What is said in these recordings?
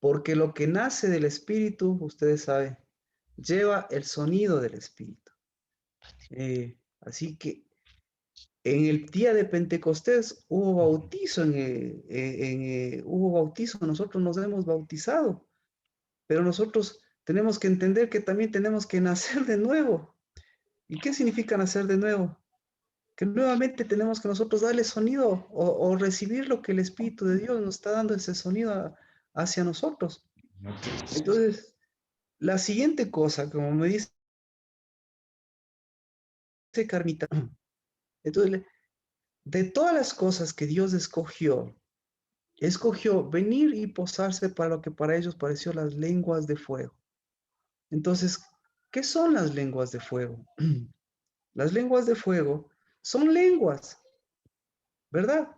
Porque lo que nace del Espíritu, ustedes saben, lleva el sonido del Espíritu. Así que en el día de Pentecostés hubo bautizo, hubo bautizo, nosotros nos hemos bautizado, pero nosotros tenemos que entender que también tenemos que nacer de nuevo. ¿Y qué significa nacer de nuevo? Que nuevamente tenemos que nosotros darle sonido o recibir lo que el Espíritu de Dios nos está dando ese sonido hacia nosotros. Entonces, la siguiente cosa, como me dice Carmita, entonces, de todas las cosas que Dios escogió venir y posarse para lo que para ellos pareció las lenguas de fuego. Entonces, ¿qué son las lenguas de fuego? Las lenguas de fuego son lenguas, ¿verdad?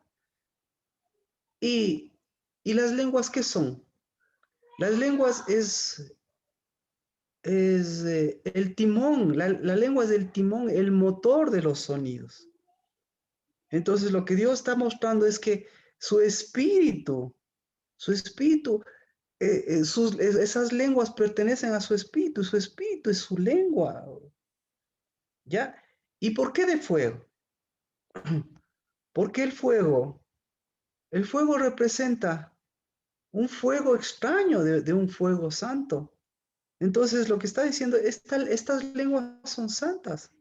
¿Y las lenguas qué son? Las lenguas es el timón, la lengua es el timón, el motor de los sonidos. Entonces lo que Dios está mostrando es que su espíritu, esas lenguas pertenecen a su espíritu es su lengua, ¿ya? ¿Y por qué de fuego? Porque el fuego representa un fuego extraño de un fuego santo. Entonces lo que está diciendo, estas lenguas son santas.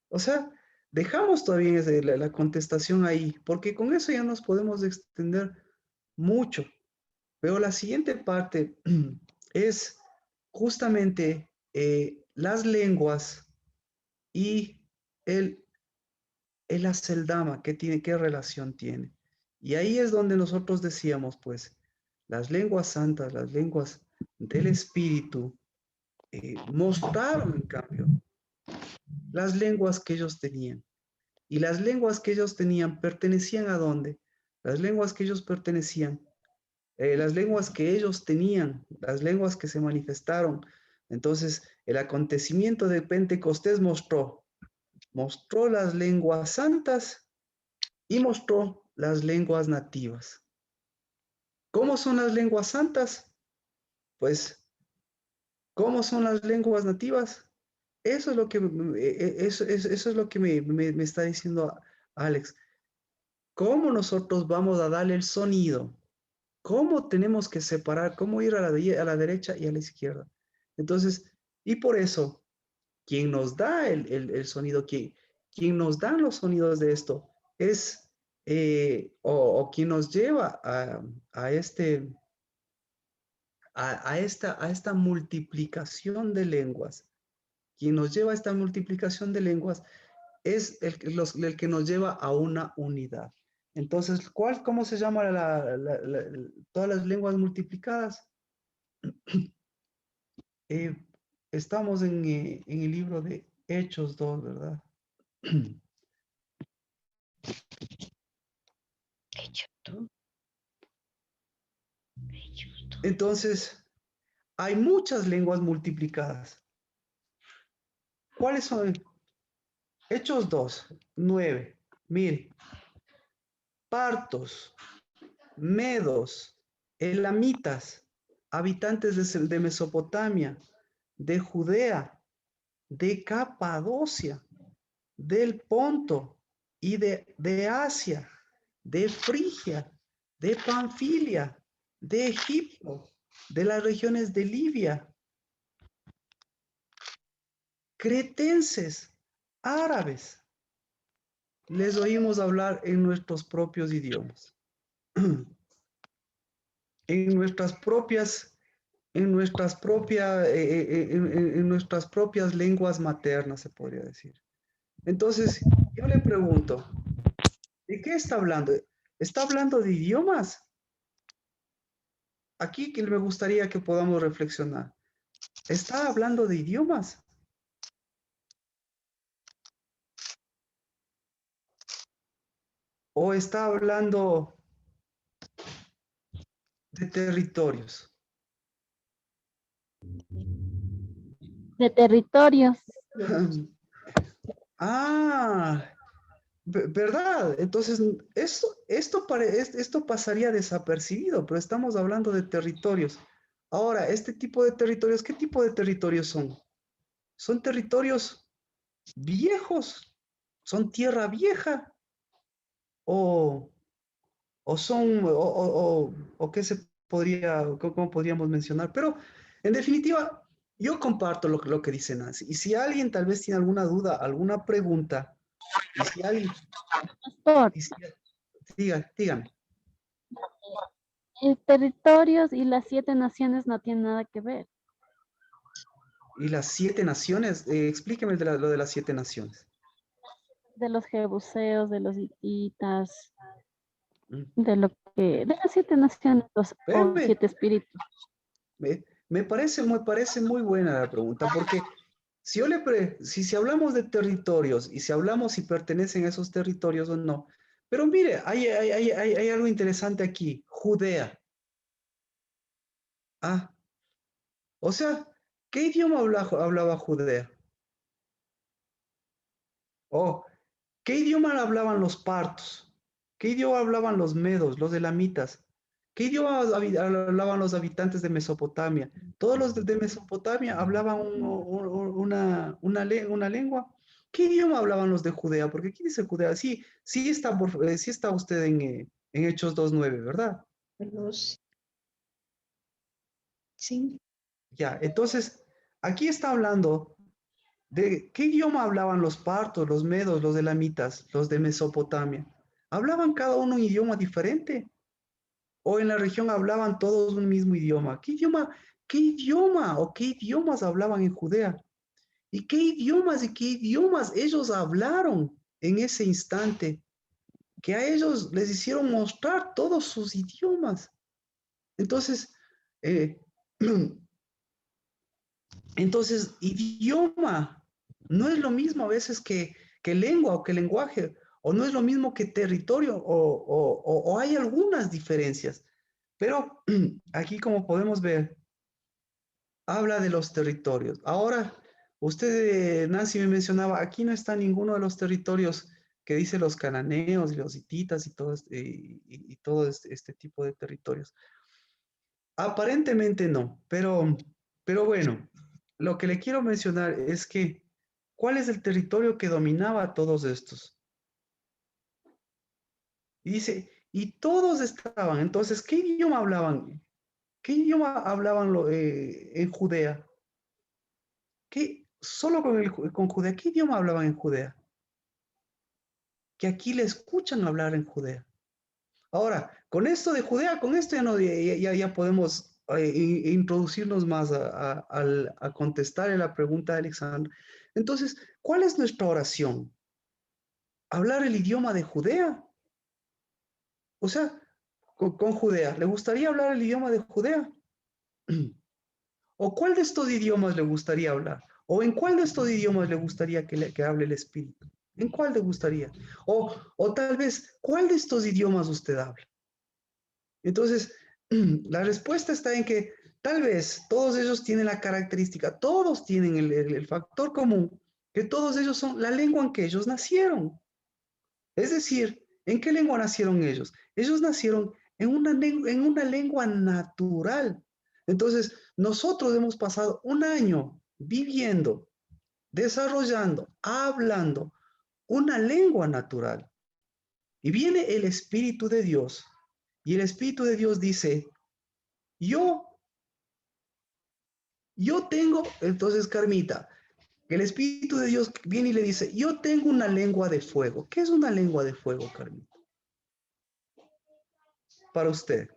O sea, dejamos todavía la contestación ahí, porque con eso ya nos podemos extender mucho. Pero la siguiente parte es justamente las lenguas y el, el aceldama, qué relación tiene. Y ahí es donde nosotros decíamos, pues, las lenguas santas, las lenguas del Espíritu, mostraron en cambio las lenguas que ellos tenían. Y las lenguas que ellos tenían pertenecían a dónde? Las lenguas que ellos pertenecían, las lenguas que ellos tenían, las lenguas que se manifestaron. Entonces, el acontecimiento de Pentecostés mostró las lenguas santas y mostró las lenguas nativas. ¿Cómo son las lenguas santas? Pues, ¿cómo son las lenguas nativas? Eso es lo que, eso es lo que me está diciendo Alex. ¿Cómo nosotros vamos a darle el sonido? ¿Cómo tenemos que separar? ¿Cómo ir a la derecha y a la izquierda? Entonces, y por eso, quien nos da el sonido, quien nos da los sonidos de esto, es, o quien nos lleva a a esta multiplicación de lenguas, quien nos lleva a esta multiplicación de lenguas es el que nos lleva a una unidad. Entonces, cómo se llama todas las lenguas multiplicadas? Eh, estamos en el libro de Hechos 2, ¿verdad? Entonces, hay muchas lenguas multiplicadas. ¿Cuáles son? Hechos 2, 9. Mire, partos, medos, elamitas, habitantes de Mesopotamia, de Judea, de Capadocia, del Ponto y de Asia, de Frigia, de Panfilia, de Egipto, de las regiones de Libia, cretenses, árabes. Les oímos hablar en nuestros propios idiomas, en nuestras propias, en nuestras propias lenguas maternas, se podría decir. Entonces, yo le pregunto, ¿de qué está hablando? ¿Está hablando de idiomas? Aquí que me gustaría que podamos reflexionar. ¿Está hablando de idiomas? ¿O está hablando de territorios? De territorios. Ah, ¿Verdad? Entonces, esto pasaría desapercibido, pero estamos hablando de territorios. Ahora, este tipo de territorios, ¿qué tipo de territorios son? Son territorios viejos, son tierra vieja, o, o son, o qué se podría, cómo podríamos mencionar. Pero, en definitiva, yo comparto lo que dice Nancy. Y si alguien tal vez tiene alguna duda, alguna pregunta, y si alguien, Pastor, y si- dígame. territorios y las 7 naciones no tienen nada que ver. Y las 7 naciones, explíqueme lo de las 7 naciones. De los jebuseos, de los hititas, Mm. de las 7 naciones, o Espérame, 7 espíritus. me parece muy buena la pregunta, porque si hablamos de territorios y si hablamos si pertenecen a esos territorios o no, pero mire, hay algo interesante aquí, Judea. Ah, o sea, ¿qué idioma hablaba Judea? Oh, ¿qué idioma hablaban los partos? ¿Qué idioma hablaban los medos, los elamitas? ¿Qué idioma hablaban los habitantes de Mesopotamia? Todos los de Mesopotamia hablaban una lengua. ¿Qué idioma hablaban los de Judea? Porque aquí dice Judea. Sí, sí está usted en Hechos 2:9, ¿verdad? Sí. Ya, entonces, aquí está hablando de qué idioma hablaban los partos, los medos, los elamitas, los de Mesopotamia. ¿Hablaban cada uno un idioma diferente? ¿O en la región hablaban todos un mismo idioma? Qué idioma o qué idiomas hablaban en Judea? ¿Y qué idiomas ellos hablaron en ese instante? Que a ellos les hicieron mostrar todos sus idiomas. Entonces, eh, entonces, idioma no es lo mismo a veces que lengua o que lenguaje, o no es lo mismo que territorio, o hay algunas diferencias. Pero aquí, como podemos ver, habla de los territorios. Ahora, usted, Nancy, me mencionaba, aquí no está ninguno de los territorios que dice los cananeos y los hititas y todo este tipo de territorios. Aparentemente no, pero bueno, lo que le quiero mencionar es que, ¿cuál es el territorio que dominaba a todos estos? Y dice, y todos estaban, entonces, ¿qué idioma hablaban? ¿Qué idioma hablaban en Judea? Solo con Judea, ¿qué idioma hablaban en Judea? Que aquí le escuchan hablar en Judea. Ahora, con esto de Judea, con esto ya, no, ya podemos introducirnos más a contestar la pregunta de Alexandra. Entonces, ¿cuál es nuestra oración? ¿Hablar el idioma de Judea? O sea, con Judea. ¿Le gustaría hablar el idioma de Judea? ¿O cuál de estos idiomas le gustaría hablar? ¿O en cuál de estos idiomas le gustaría que hable el Espíritu? ¿En cuál le gustaría? O tal vez, ¿cuál de estos idiomas usted habla? Entonces, la respuesta está en que tal vez todos ellos tienen la característica, todos tienen el factor común, que todos ellos son la lengua en que ellos nacieron. Es decir, ¿en qué lengua nacieron ellos? Ellos nacieron en una lengua natural. Entonces, nosotros hemos pasado un año viviendo, desarrollando, hablando una lengua natural. Y viene el Espíritu de Dios. Y el Espíritu de Dios dice, yo, yo tengo, entonces Carmita, el Espíritu de Dios viene y le dice, yo tengo una lengua de fuego. ¿Qué es una lengua de fuego, Carmita? Para usted.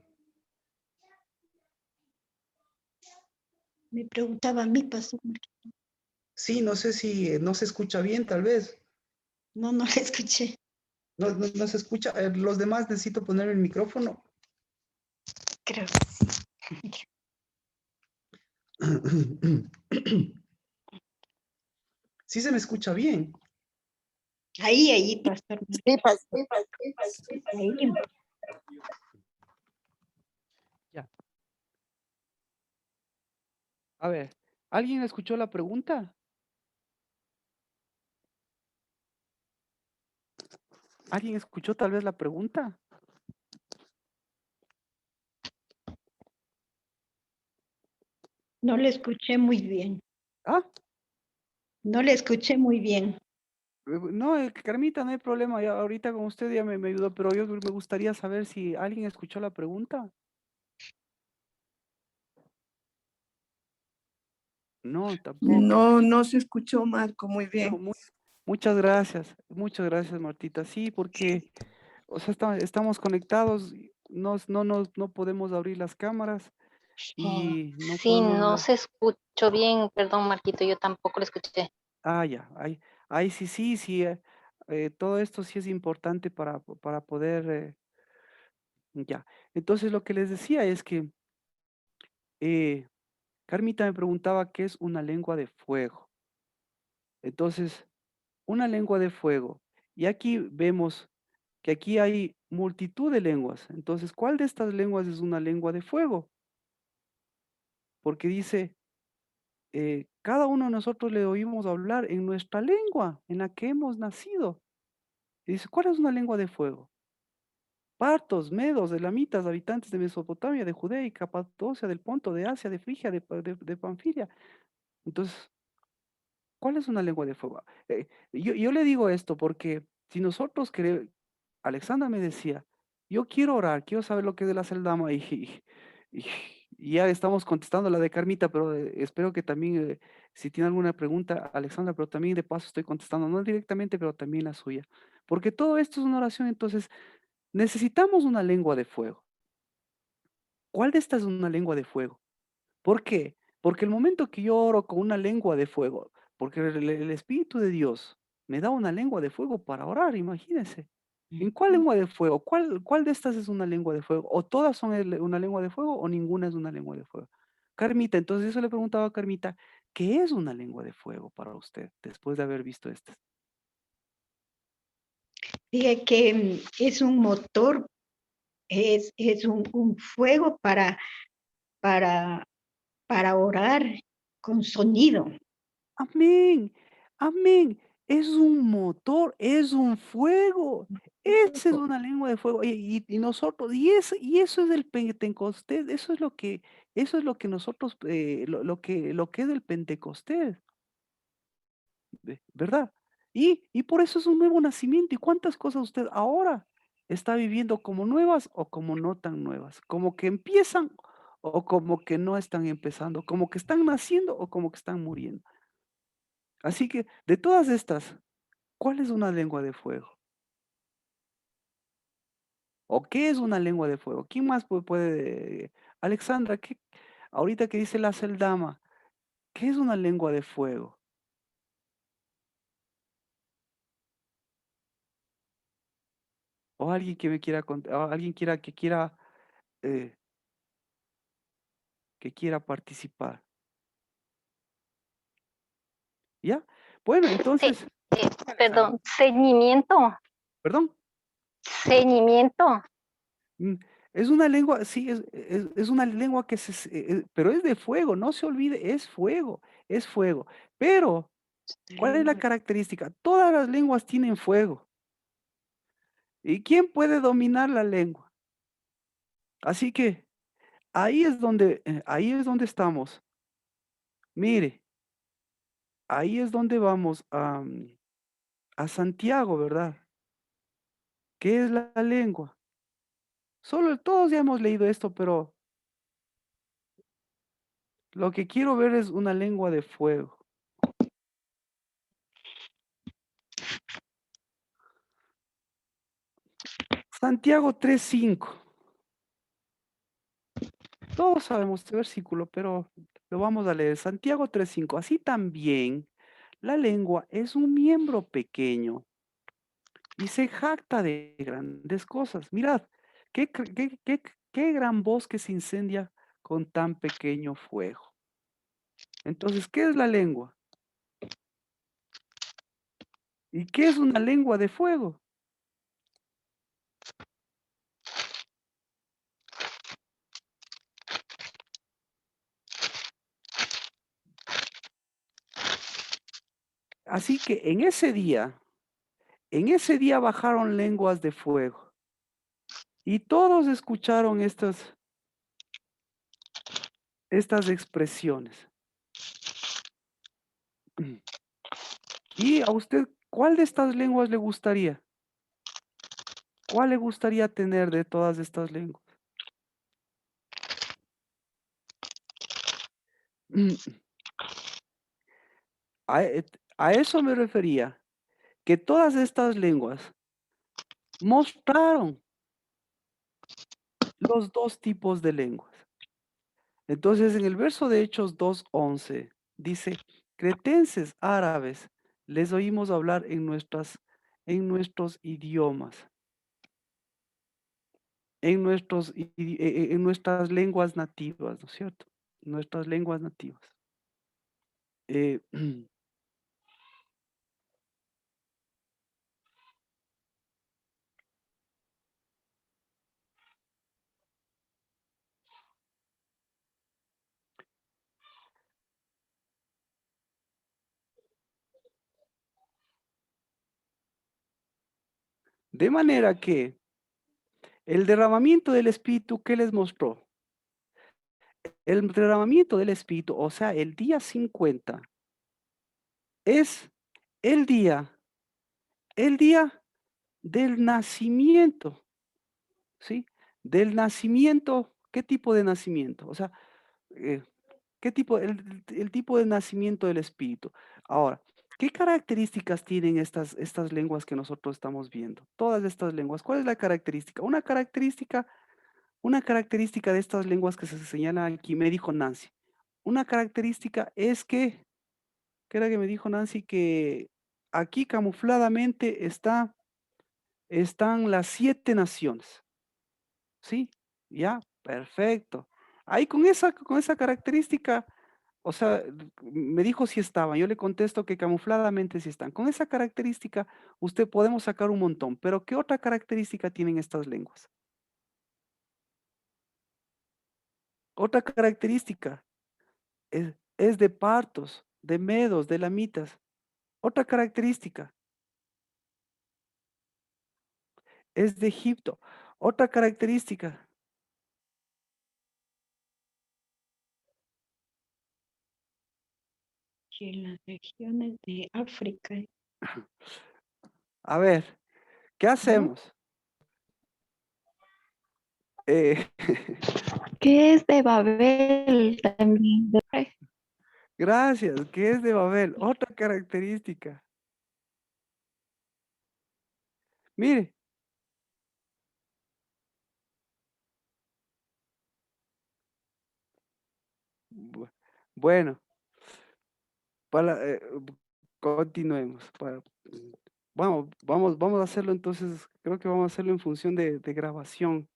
Me preguntaba a mí, pastor. Sí, no sé si no se escucha bien, tal vez. No, no la escuché. No se escucha. Los demás necesito poner el micrófono. Creo que sí. Sí se me escucha bien. Ahí, pastor. Sí, pastor. Ahí. Ya. A ver, ¿alguien escuchó la pregunta? ¿Alguien escuchó tal vez la pregunta? No le escuché muy bien. Ah, No le escuché muy bien. no, Carmita, no hay problema. Ya, ahorita con usted ya me ayudó, pero yo me gustaría saber si alguien escuchó la pregunta. No, tampoco. No, no se escuchó, Marco, muy No, bien. muchas gracias, Martita. Sí, porque, o sea, estamos conectados, no podemos abrir las cámaras y no Sí, podemos no ver. se escuchó bien, perdón, Marquito, yo tampoco lo escuché. Ah, ya, ahí sí, todo esto sí es importante para poder, ya. Entonces, lo que les decía es que eh, Carmita me preguntaba qué es una lengua de fuego. Entonces, una lengua de fuego. Y aquí vemos que aquí hay multitud de lenguas. Entonces, ¿cuál de estas lenguas es una lengua de fuego? Porque dice, cada uno de nosotros le oímos hablar en nuestra lengua, en la que hemos nacido. Y dice, ¿cuál es una lengua de fuego? Partos, medos, elamitas, habitantes de Mesopotamia, de Judea y Capadocia, del Ponto, de Asia, de Frigia, de Panfilia. Entonces, ¿cuál es una lengua de fuego? Yo le digo esto porque si nosotros queremos, Alexandra me decía, yo quiero orar, quiero saber lo que es de la celdama y- y ya estamos contestando la de Carmita, pero espero que también, si tiene alguna pregunta, Alexandra, pero también de paso estoy contestando, no directamente, pero también la suya. Porque todo esto es una oración, entonces necesitamos una lengua de fuego. ¿Cuál de estas es una lengua de fuego? ¿Por qué? Porque el momento que yo oro con una lengua de fuego, porque el Espíritu de Dios me da una lengua de fuego para orar, imagínense. ¿En cuál lengua de fuego? ¿Cuál de estas es una lengua de fuego? ¿O todas son una lengua de fuego o ninguna es una lengua de fuego? Carmita, entonces eso le preguntaba a Carmita, ¿qué es una lengua de fuego para usted después de haber visto estas? Dije que es un motor, es un fuego para, para orar con sonido. Amén, amén. Es un motor, es un fuego. Esa es una lengua de fuego. Y nosotros, y eso es el Pentecostés, eso es lo que nosotros, lo que es el Pentecostés, ¿verdad? Y por eso es un nuevo nacimiento. ¿Y cuántas cosas usted ahora está viviendo como nuevas o como no tan nuevas? Como que empiezan o como que no están empezando, como que están naciendo o como que están muriendo. Así que de todas estas, ¿cuál es una lengua de fuego? ¿O qué es una lengua de fuego? ¿Quién más puede? Alexandra, ahorita que dice la celdama, ¿qué es una lengua de fuego? O alguien que me quiera contar, o alguien eh, que quiera participar. ¿Ya? Bueno, Sí, entonces, Alexandra, perdón, ceñimiento, perdón. ceñimiento. mm, Es una lengua, sí, es una lengua que pero es de fuego, no se olvide, es fuego, es fuego. Pero ¿cuál es la característica? Todas las lenguas tienen fuego. ¿Y quién puede dominar la lengua? Así que ahí es donde estamos. Mire, ahí es donde vamos a Santiago, ¿verdad? ¿Qué es la lengua? Todos ya hemos leído esto, pero lo que quiero ver es una lengua de fuego. Santiago 3:5. Todos sabemos este versículo, pero lo vamos a leer. Santiago 3:5. Así también la lengua es un miembro pequeño y se jacta de grandes cosas. Mirad, qué gran bosque se incendia con tan pequeño fuego. Entonces, ¿qué es la lengua? ¿Y qué es una lengua de fuego? Así que en ese día, En ese día bajaron lenguas de fuego y todos escucharon estas expresiones. ¿Y a usted cuál de estas lenguas le gustaría? ¿Cuál le gustaría tener de todas estas lenguas? A eso me refería, que todas estas lenguas mostraron los dos tipos de lenguas. Entonces, en el verso de Hechos 2:11 dice, cretenses árabes, les oímos hablar en nuestros idiomas, en nuestras lenguas nativas, ¿no es cierto? Nuestras lenguas nativas. Eh, de manera que el derramamiento del Espíritu, ¿qué les mostró? El derramamiento del Espíritu, o sea, el día 50, es el día, el día del nacimiento, ¿sí? Del nacimiento, ¿qué tipo de nacimiento? O sea, eh, ¿qué tipo? El tipo de nacimiento del Espíritu. Ahora, ¿qué características tienen estas lenguas que nosotros estamos viendo? Todas estas lenguas. ¿Cuál es la característica? Una característica de estas lenguas que se señalan aquí, me dijo Nancy. Una característica es que, ¿qué era que me dijo Nancy? Que aquí camufladamente están las 7 naciones. ¿Sí? Ya, perfecto. Ahí con esa característica, o sea, me dijo si estaban. Yo le contesto que camufladamente sí están. Con esa característica, usted podemos sacar un montón. Pero ¿qué otra característica tienen estas lenguas? Otra característica es de partos, de medos, de lamitas. Otra característica es de Egipto. Otra característica. Que en las regiones de África, A ver, ¿qué ¿no? hacemos? Eh, ¿Qué es de Babel también? gracias, ¿qué es de Babel? Otra característica. Mire, bu- bueno, continuemos. Vamos a hacerlo entonces, creo que vamos a hacerlo en función de grabación,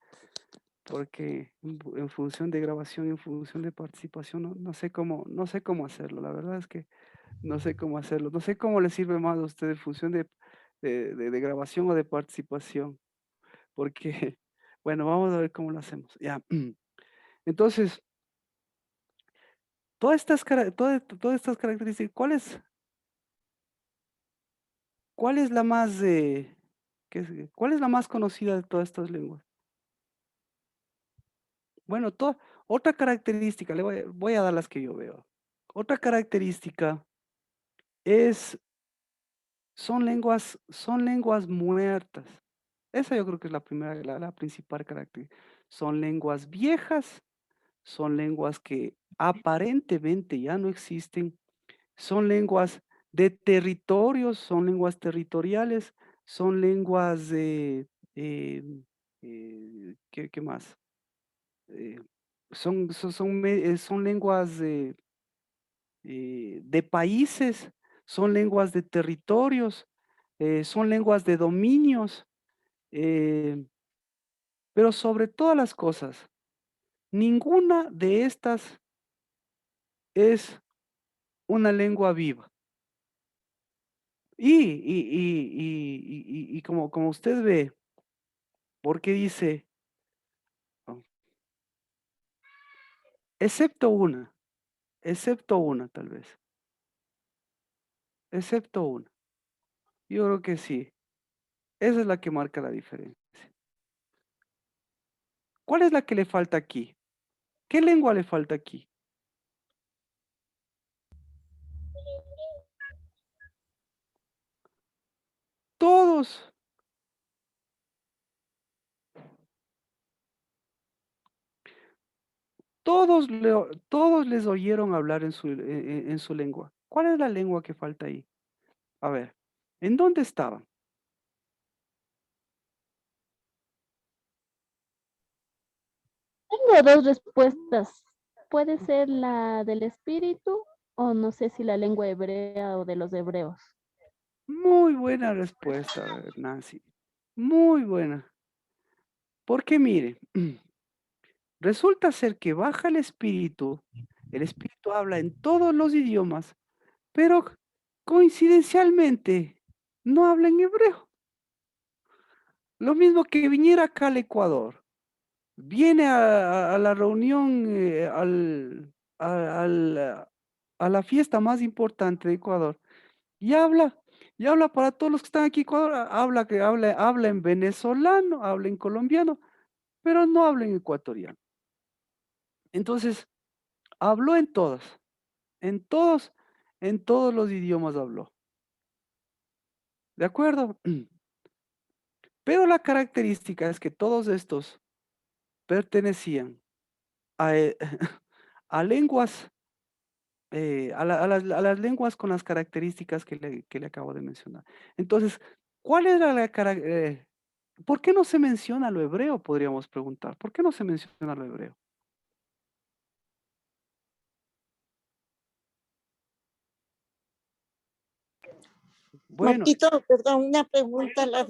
porque en función de grabación, en función de participación, no sé cómo hacerlo. La verdad es que no sé cómo hacerlo. No sé cómo le sirve más a usted en función de grabación o de participación, porque, bueno, vamos a ver cómo lo hacemos. Ya. Entonces, todas estas características, cuál es la más, cuál es la más conocida de todas estas lenguas? Bueno, otra característica, voy a dar las que yo veo. Otra característica es, son lenguas muertas. Esa yo creo que es la primera, la principal característica. Son lenguas viejas, son lenguas que aparentemente ya no existen, son lenguas de territorios, son lenguas territoriales, son lenguas de, ¿qué más? Eh, son lenguas de países, son lenguas de territorios, son lenguas de dominios, eh, pero sobre todas las cosas, ninguna de estas es una lengua viva. Y como usted ve, porque dice, oh, excepto una tal vez, excepto una. Yo creo que sí. Esa es la que marca la diferencia. ¿Cuál es la que le falta aquí? ¿Qué lengua le falta aquí? Todos. Todos les oyeron hablar en su lengua. ¿Cuál es la lengua que falta ahí? A ver, ¿en dónde estaban? Tengo dos respuestas. Puede ser la del espíritu o no sé si la lengua hebrea o de los hebreos. Muy buena respuesta, Nancy. Muy buena. Porque mire, resulta ser que baja el espíritu habla en todos los idiomas, pero coincidencialmente no habla en hebreo. Lo mismo que viniera acá al Ecuador, viene a la reunión, a la fiesta más importante de Ecuador y habla para todos los que están aquí en Ecuador, habla en venezolano, habla en colombiano, pero no habla en ecuatoriano. Entonces, habló en todos, en todos los idiomas habló. ¿De acuerdo? Pero la característica es que todos estos pertenecían a, a lenguas, a las lenguas con las características que le acabo de mencionar. Entonces, ¿cuál era la característica? ¿Por qué no se menciona lo hebreo? Podríamos preguntar. ¿Por qué no se menciona lo hebreo? Bueno, Marquito, perdón, una pregunta, la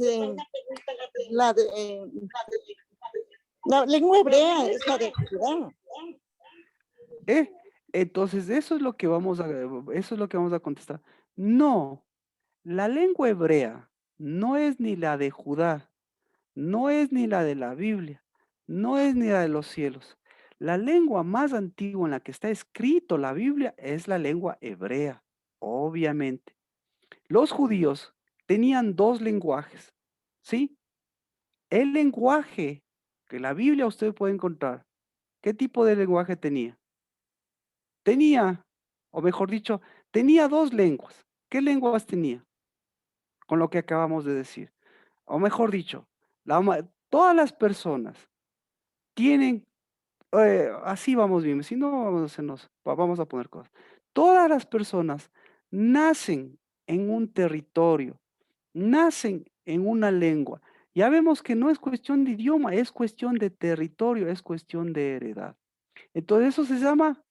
lengua hebrea es la de Judá. ¿eh? Entonces, eso es lo que vamos a contestar. No, la lengua hebrea no es ni la de Judá, no es ni la de la Biblia, no es ni la de los cielos. La lengua más antigua en la que está escrito la Biblia es la lengua hebrea, obviamente. Los judíos tenían dos lenguajes, ¿sí? El lenguaje que la Biblia usted puede encontrar, ¿qué tipo de lenguaje tenía? Tenía, o mejor dicho, tenía dos lenguas. ¿Qué lenguas tenía? Con lo que acabamos de decir. O mejor dicho, todas las personas tienen, así vamos bien, si no vamos a vamos a poner cosas. Todas las personas nacen en un territorio, nacen en una lengua. Ya vemos que no es cuestión de idioma, es cuestión de territorio, es cuestión de heredad. Entonces eso se llama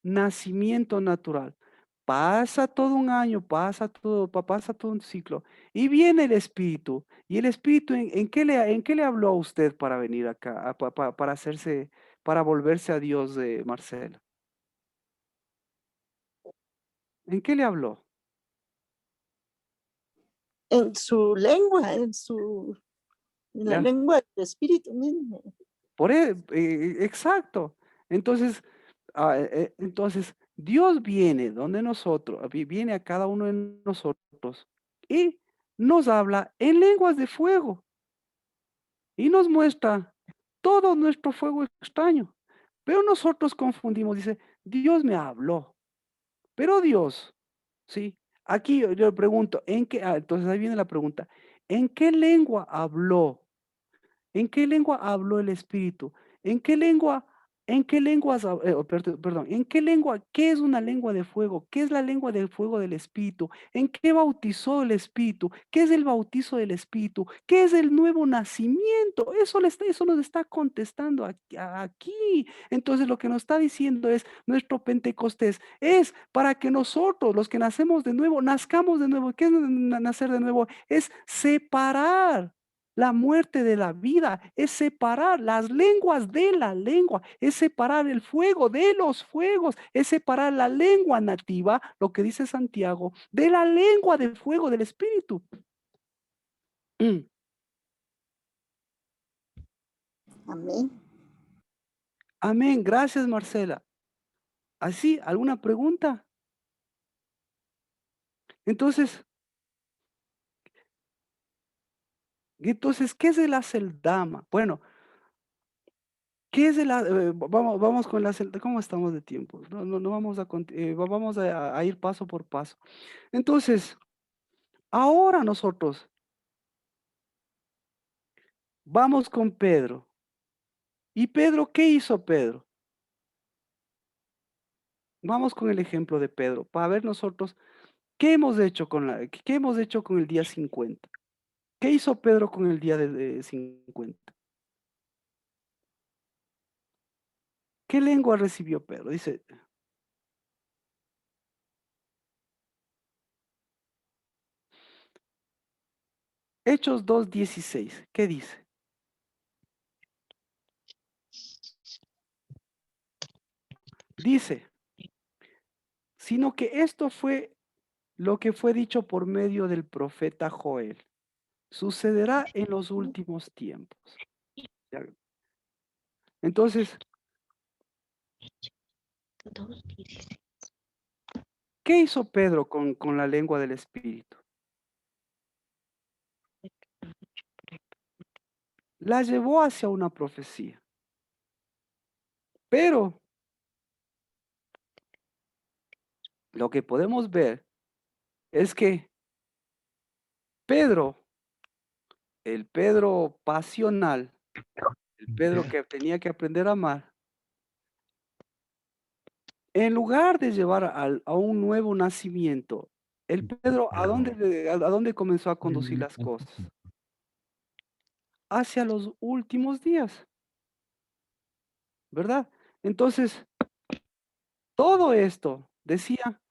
nacimiento natural. Pasa todo un año, pasa todo un ciclo y viene el espíritu. ¿Y el espíritu en qué le habló a usted para venir acá, para hacerse, para volverse a Dios, de Marcela? ¿En qué le habló? En su lengua, en la ¿Ya? lengua del espíritu mismo. Exacto. Entonces, entonces, Dios viene donde nosotros, viene a cada uno de nosotros y nos habla en lenguas de fuego y nos muestra todo nuestro fuego extraño. Pero nosotros confundimos, dice, Dios me habló, pero Dios, ¿sí? Aquí yo le pregunto, entonces ahí viene la pregunta, ¿en qué lengua habló? ¿En qué lengua habló el Espíritu? ¿En qué lenguas, perdón, en qué lengua, qué es una lengua de fuego? ¿Qué es la lengua de fuego del Espíritu? ¿En qué bautizó el Espíritu? ¿Qué es el bautizo del Espíritu? ¿Qué es el nuevo nacimiento? Eso nos está contestando aquí. Entonces lo que nos está diciendo es, nuestro Pentecostés es para que nosotros, los que nacemos de nuevo, nazcamos de nuevo. ¿Qué es nacer de nuevo? Es separar la muerte de la vida, es separar las lenguas de la lengua, es separar el fuego de los fuegos, es separar la lengua nativa, lo que dice Santiago, de la lengua de fuego del Espíritu. Amén. Amén. Gracias, Marcela. ¿Así? ¿Alguna pregunta? Entonces, Entonces, ¿qué es el aceldama? Bueno, ¿qué es vamos con el aceldama? ¿Cómo estamos de tiempo? No vamos vamos a ir paso por paso. Entonces, ahora nosotros vamos con Pedro. ¿Y Pedro qué hizo Pedro? Vamos con el ejemplo de Pedro para ver nosotros qué hemos hecho qué hemos hecho con el día 50. ¿Qué hizo Pedro con el día de 50? ¿Qué lengua recibió Pedro? Dice, Hechos 2:16. ¿Qué dice? Dice, sino que esto fue lo que fue dicho por medio del profeta Joel. Sucederá en los últimos tiempos. Ya. Entonces, ¿qué hizo Pedro con la lengua del Espíritu? La llevó hacia una profecía. Pero lo que podemos ver es que Pedro, el Pedro pasional, el Pedro que tenía que aprender a amar, en lugar de llevar a un nuevo nacimiento, el Pedro, ¿a dónde comenzó a conducir las cosas? Hacia los últimos días, ¿verdad? Entonces, todo esto decía,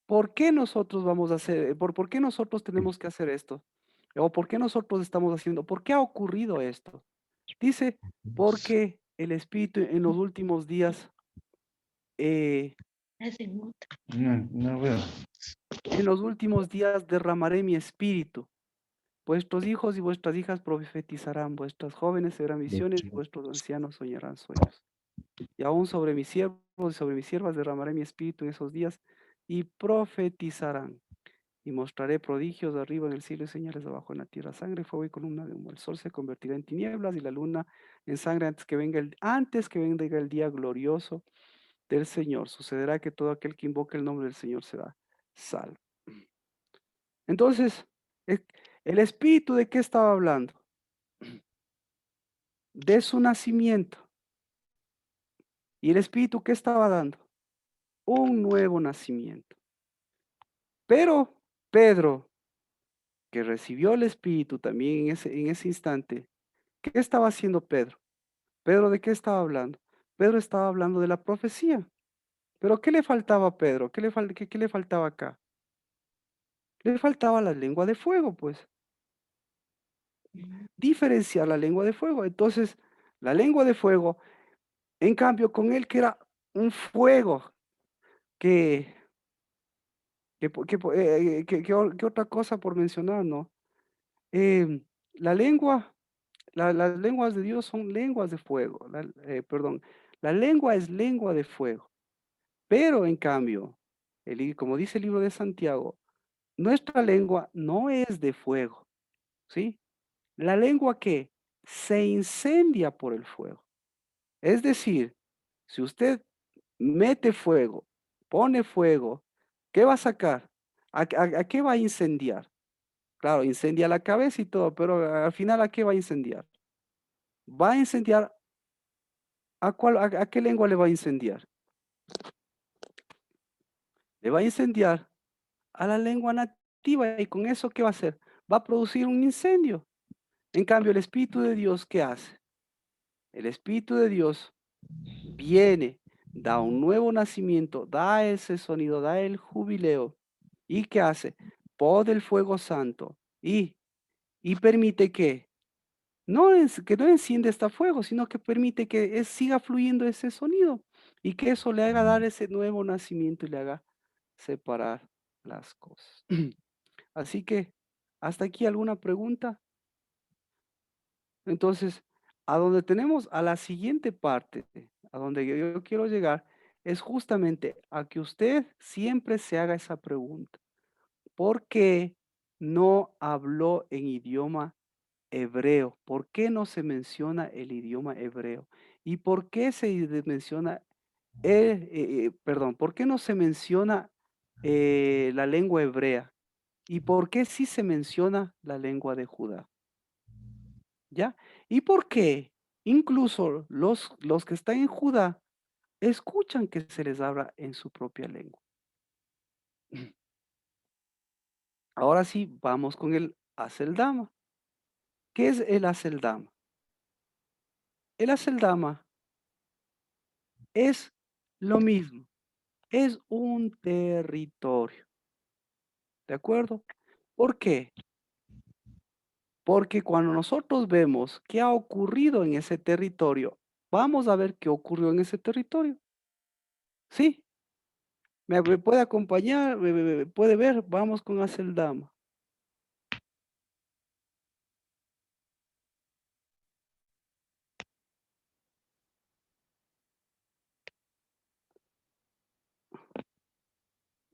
¿por qué nosotros vamos a hacer, por qué nosotros tenemos que hacer esto? ¿O por qué nosotros estamos haciendo? ¿Por qué ha ocurrido esto? Dice, porque el Espíritu en los últimos días, eh, No veo. en los últimos días derramaré mi Espíritu. Vuestros hijos y vuestras hijas profetizarán, vuestras jóvenes verán visiones y vuestros ancianos soñarán sueños. Y aún sobre mis siervos y sobre mis siervas derramaré mi espíritu en esos días y profetizarán. Y mostraré prodigios arriba en el cielo y señales abajo en la tierra, sangre, fuego y columna de humo. El sol se convertirá en tinieblas y la luna en sangre antes que venga el día glorioso del Señor. Sucederá que todo aquel que invoque el nombre del Señor será salvo. Entonces, e- ¿el espíritu de qué estaba hablando? De su nacimiento. ¿Y el espíritu qué estaba dando? Un nuevo nacimiento. Pero Pedro, que recibió el espíritu también en ese instante, ¿qué estaba haciendo Pedro? Pedro, ¿de qué estaba hablando? Pedro estaba hablando de la profecía. Pero ¿qué le faltaba a Pedro? ¿Qué le faltaba acá? Le faltaba la lengua de fuego, pues. Diferenciar la lengua de fuego. Entonces, la lengua de fuego, en cambio, con él que era un fuego que, ¿qué otra cosa por mencionar, no? La lengua, las lenguas de Dios son lenguas de fuego. Perdón, la lengua es lengua de fuego. Pero en cambio, como dice el libro de Santiago, nuestra lengua no es de fuego, ¿sí? La lengua que se incendia por el fuego. Es decir, si usted mete fuego, pone fuego, ¿qué va a sacar? ¿A qué va a incendiar? Claro, incendia la cabeza y todo, pero al final ¿a qué va a incendiar? Va a incendiar, ¿a qué lengua le va a incendiar? Le va a incendiar a la lengua nativa y con eso ¿qué va a hacer? Va a producir un incendio. En cambio, el Espíritu de Dios, ¿qué hace? El Espíritu de Dios viene, da un nuevo nacimiento, da ese sonido, da el jubileo. ¿Y qué hace? Pone el fuego santo y permite que no enciende este fuego, sino que permite que siga fluyendo ese sonido y que eso le haga dar ese nuevo nacimiento y le haga separar las cosas. Así que, ¿hasta aquí alguna pregunta? Entonces, a donde tenemos a la siguiente parte, a donde yo quiero llegar, es justamente a que usted siempre se haga esa pregunta. ¿Por qué no habló en idioma hebreo? ¿Por qué no se menciona el idioma hebreo? ¿Y por qué menciona, perdón, por qué no se menciona la lengua hebrea? ¿Y por qué sí se menciona la lengua de Judá? ¿Ya? ¿Y por qué incluso los que están en Judá escuchan que se les habla en su propia lengua? Ahora sí, vamos con el Haceldama. ¿Qué es el Haceldama? El Haceldama es lo mismo, es un territorio, ¿de acuerdo? ¿Por qué? Porque cuando nosotros vemos qué ha ocurrido en ese territorio, vamos a ver qué ocurrió en ese territorio. ¿Sí? ¿Me puede acompañar? ¿Me puede ver? Vamos con Haceldama.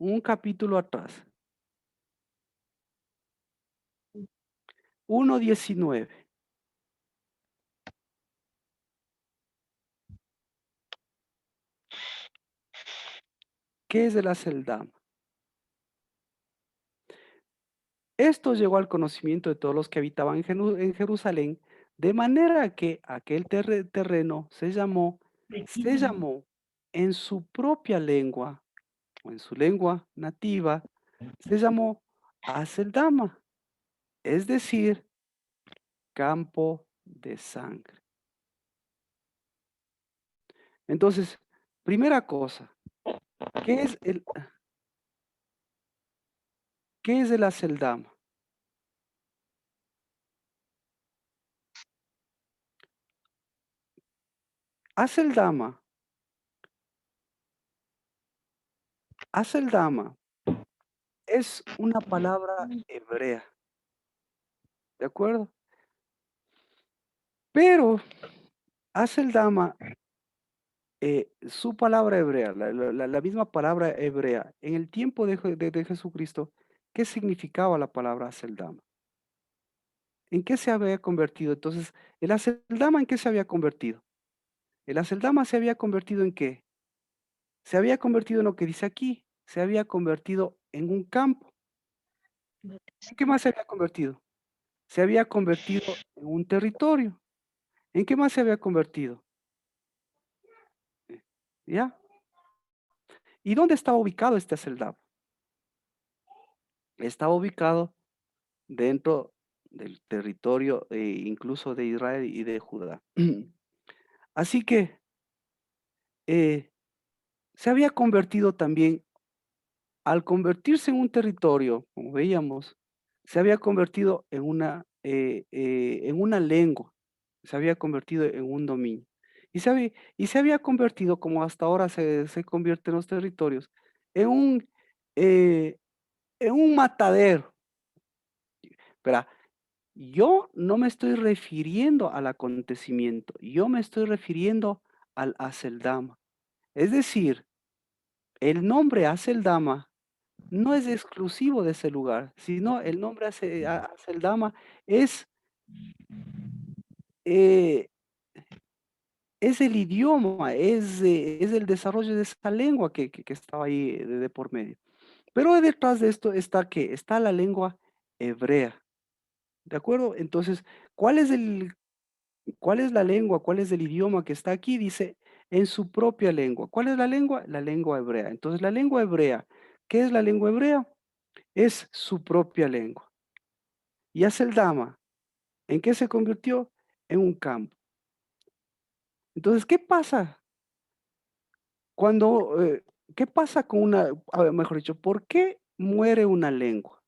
Un capítulo atrás. 1:19. ¿Qué es el Haceldama? Esto llegó al conocimiento de todos los que habitaban en Jerusalén, de manera que aquel terreno se llamó en su propia lengua, o en su lengua nativa, se llamó Haceldama, es decir, campo de sangre. Entonces, primera cosa, ¿qué es el Haceldama? Haceldama es una palabra hebrea, ¿de acuerdo? Pero Haceldama, su palabra hebrea, la misma palabra hebrea, en el tiempo de Jesucristo, ¿qué significaba la palabra Haceldama? ¿En qué se había convertido? Entonces, ¿el Haceldama en qué se había convertido? El Haceldama se había convertido ¿en qué? Se había convertido en lo que dice aquí, se había convertido en un campo. ¿En qué más se había convertido? Se había convertido en un territorio. ¿En qué más se había convertido? ¿Ya? ¿Y dónde estaba ubicado este Haceldama? Estaba ubicado dentro del territorio, incluso de Israel y de Judá. Así que se había convertido también, al convertirse en un territorio, como veíamos, se había convertido en una lengua, se había convertido en un dominio. Y se había convertido, como hasta ahora se convierte en los territorios, en eh, en un matadero. Verá, yo no me estoy refiriendo al acontecimiento, yo me estoy refiriendo al Haceldama. Es decir, el nombre Haceldama no es exclusivo de ese lugar, sino el nombre Haceldama es, eh, es el idioma, es el desarrollo de esa lengua que estaba ahí de por medio. Pero detrás de esto está ¿qué? Está la lengua hebrea, ¿de acuerdo? Entonces, ¿cuál es la lengua? ¿Cuál es el idioma que está aquí? Dice, en su propia lengua. ¿Cuál es la lengua? La lengua hebrea. Entonces, la lengua hebrea, ¿qué es la lengua hebrea? Es su propia lengua. Y Haceldama, ¿en qué se convirtió? En un campo. Entonces, ¿qué pasa cuando, qué pasa con a ver, mejor dicho, ¿por qué muere una lengua?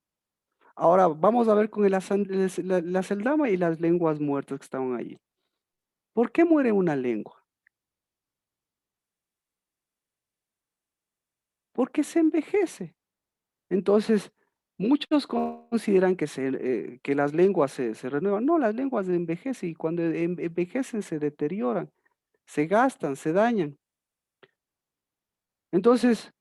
Ahora vamos a ver con la Haceldama y las lenguas muertas que estaban allí. ¿Por qué muere una lengua? Porque se envejece. Entonces, muchos consideran que las lenguas se renuevan. No, las lenguas envejecen y cuando envejecen se deterioran, se gastan, se dañan. Entonces,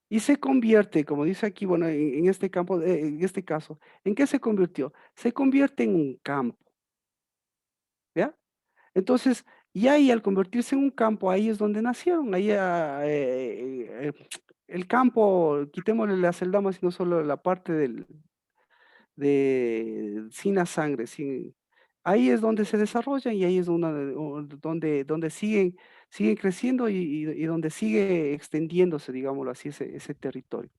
y se convierte, como dice aquí, bueno, en este campo, en este caso, ¿en qué se convirtió? Se convierte en un campo, ¿ya? Entonces, y ahí al convertirse en un campo, ahí es donde nacieron, ahí el campo, quitémosle las celdamas, sino solo la parte sin la sangre, ahí es donde se desarrollan y ahí es donde siguen creciendo y donde sigue extendiéndose, digámoslo así, ese territorio.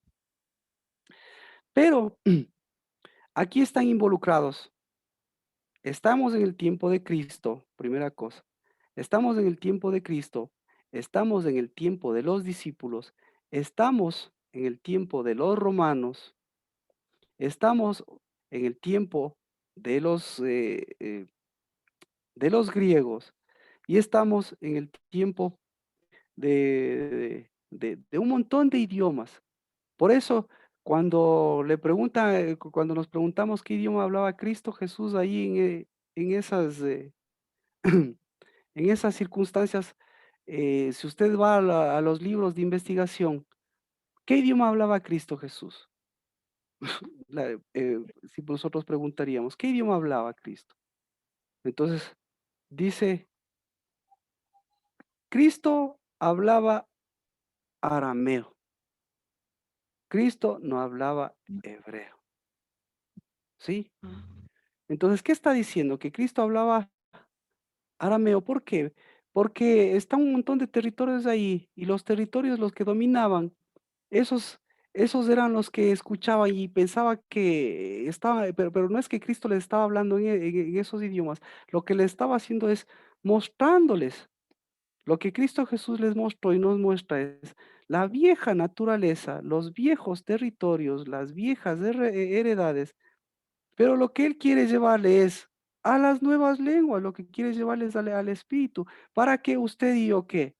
Pero aquí están involucrados. Estamos en el tiempo de Cristo, primera cosa. Estamos en el tiempo de Cristo, estamos en el tiempo de los discípulos, estamos en el tiempo de los romanos, estamos en el tiempo de los griegos y estamos en el tiempo de un montón de idiomas. Por eso, cuando nos preguntamos qué idioma hablaba Cristo Jesús ahí en esas, en esas circunstancias, si usted va a los libros de investigación, ¿qué idioma hablaba Cristo Jesús? La- eh, si nosotros preguntaríamos, ¿qué idioma hablaba Cristo? Entonces, dice, Cristo hablaba arameo, Cristo no hablaba hebreo, ¿sí? Entonces, ¿qué está diciendo? Que Cristo hablaba arameo, ¿por qué? Porque está un montón de territorios ahí y los territorios los que dominaban, esos, esos eran los que escuchaban y pensaba que estaba, pero no es que Cristo les estaba hablando en esos idiomas, lo que le estaba haciendo es mostrándoles. Lo que Cristo Jesús les mostró y nos muestra es la vieja naturaleza, los viejos territorios, las viejas heredades, pero lo que Él quiere llevarle es a las nuevas lenguas, lo que quiere llevarles al Espíritu, para que usted y yo, ¿qué?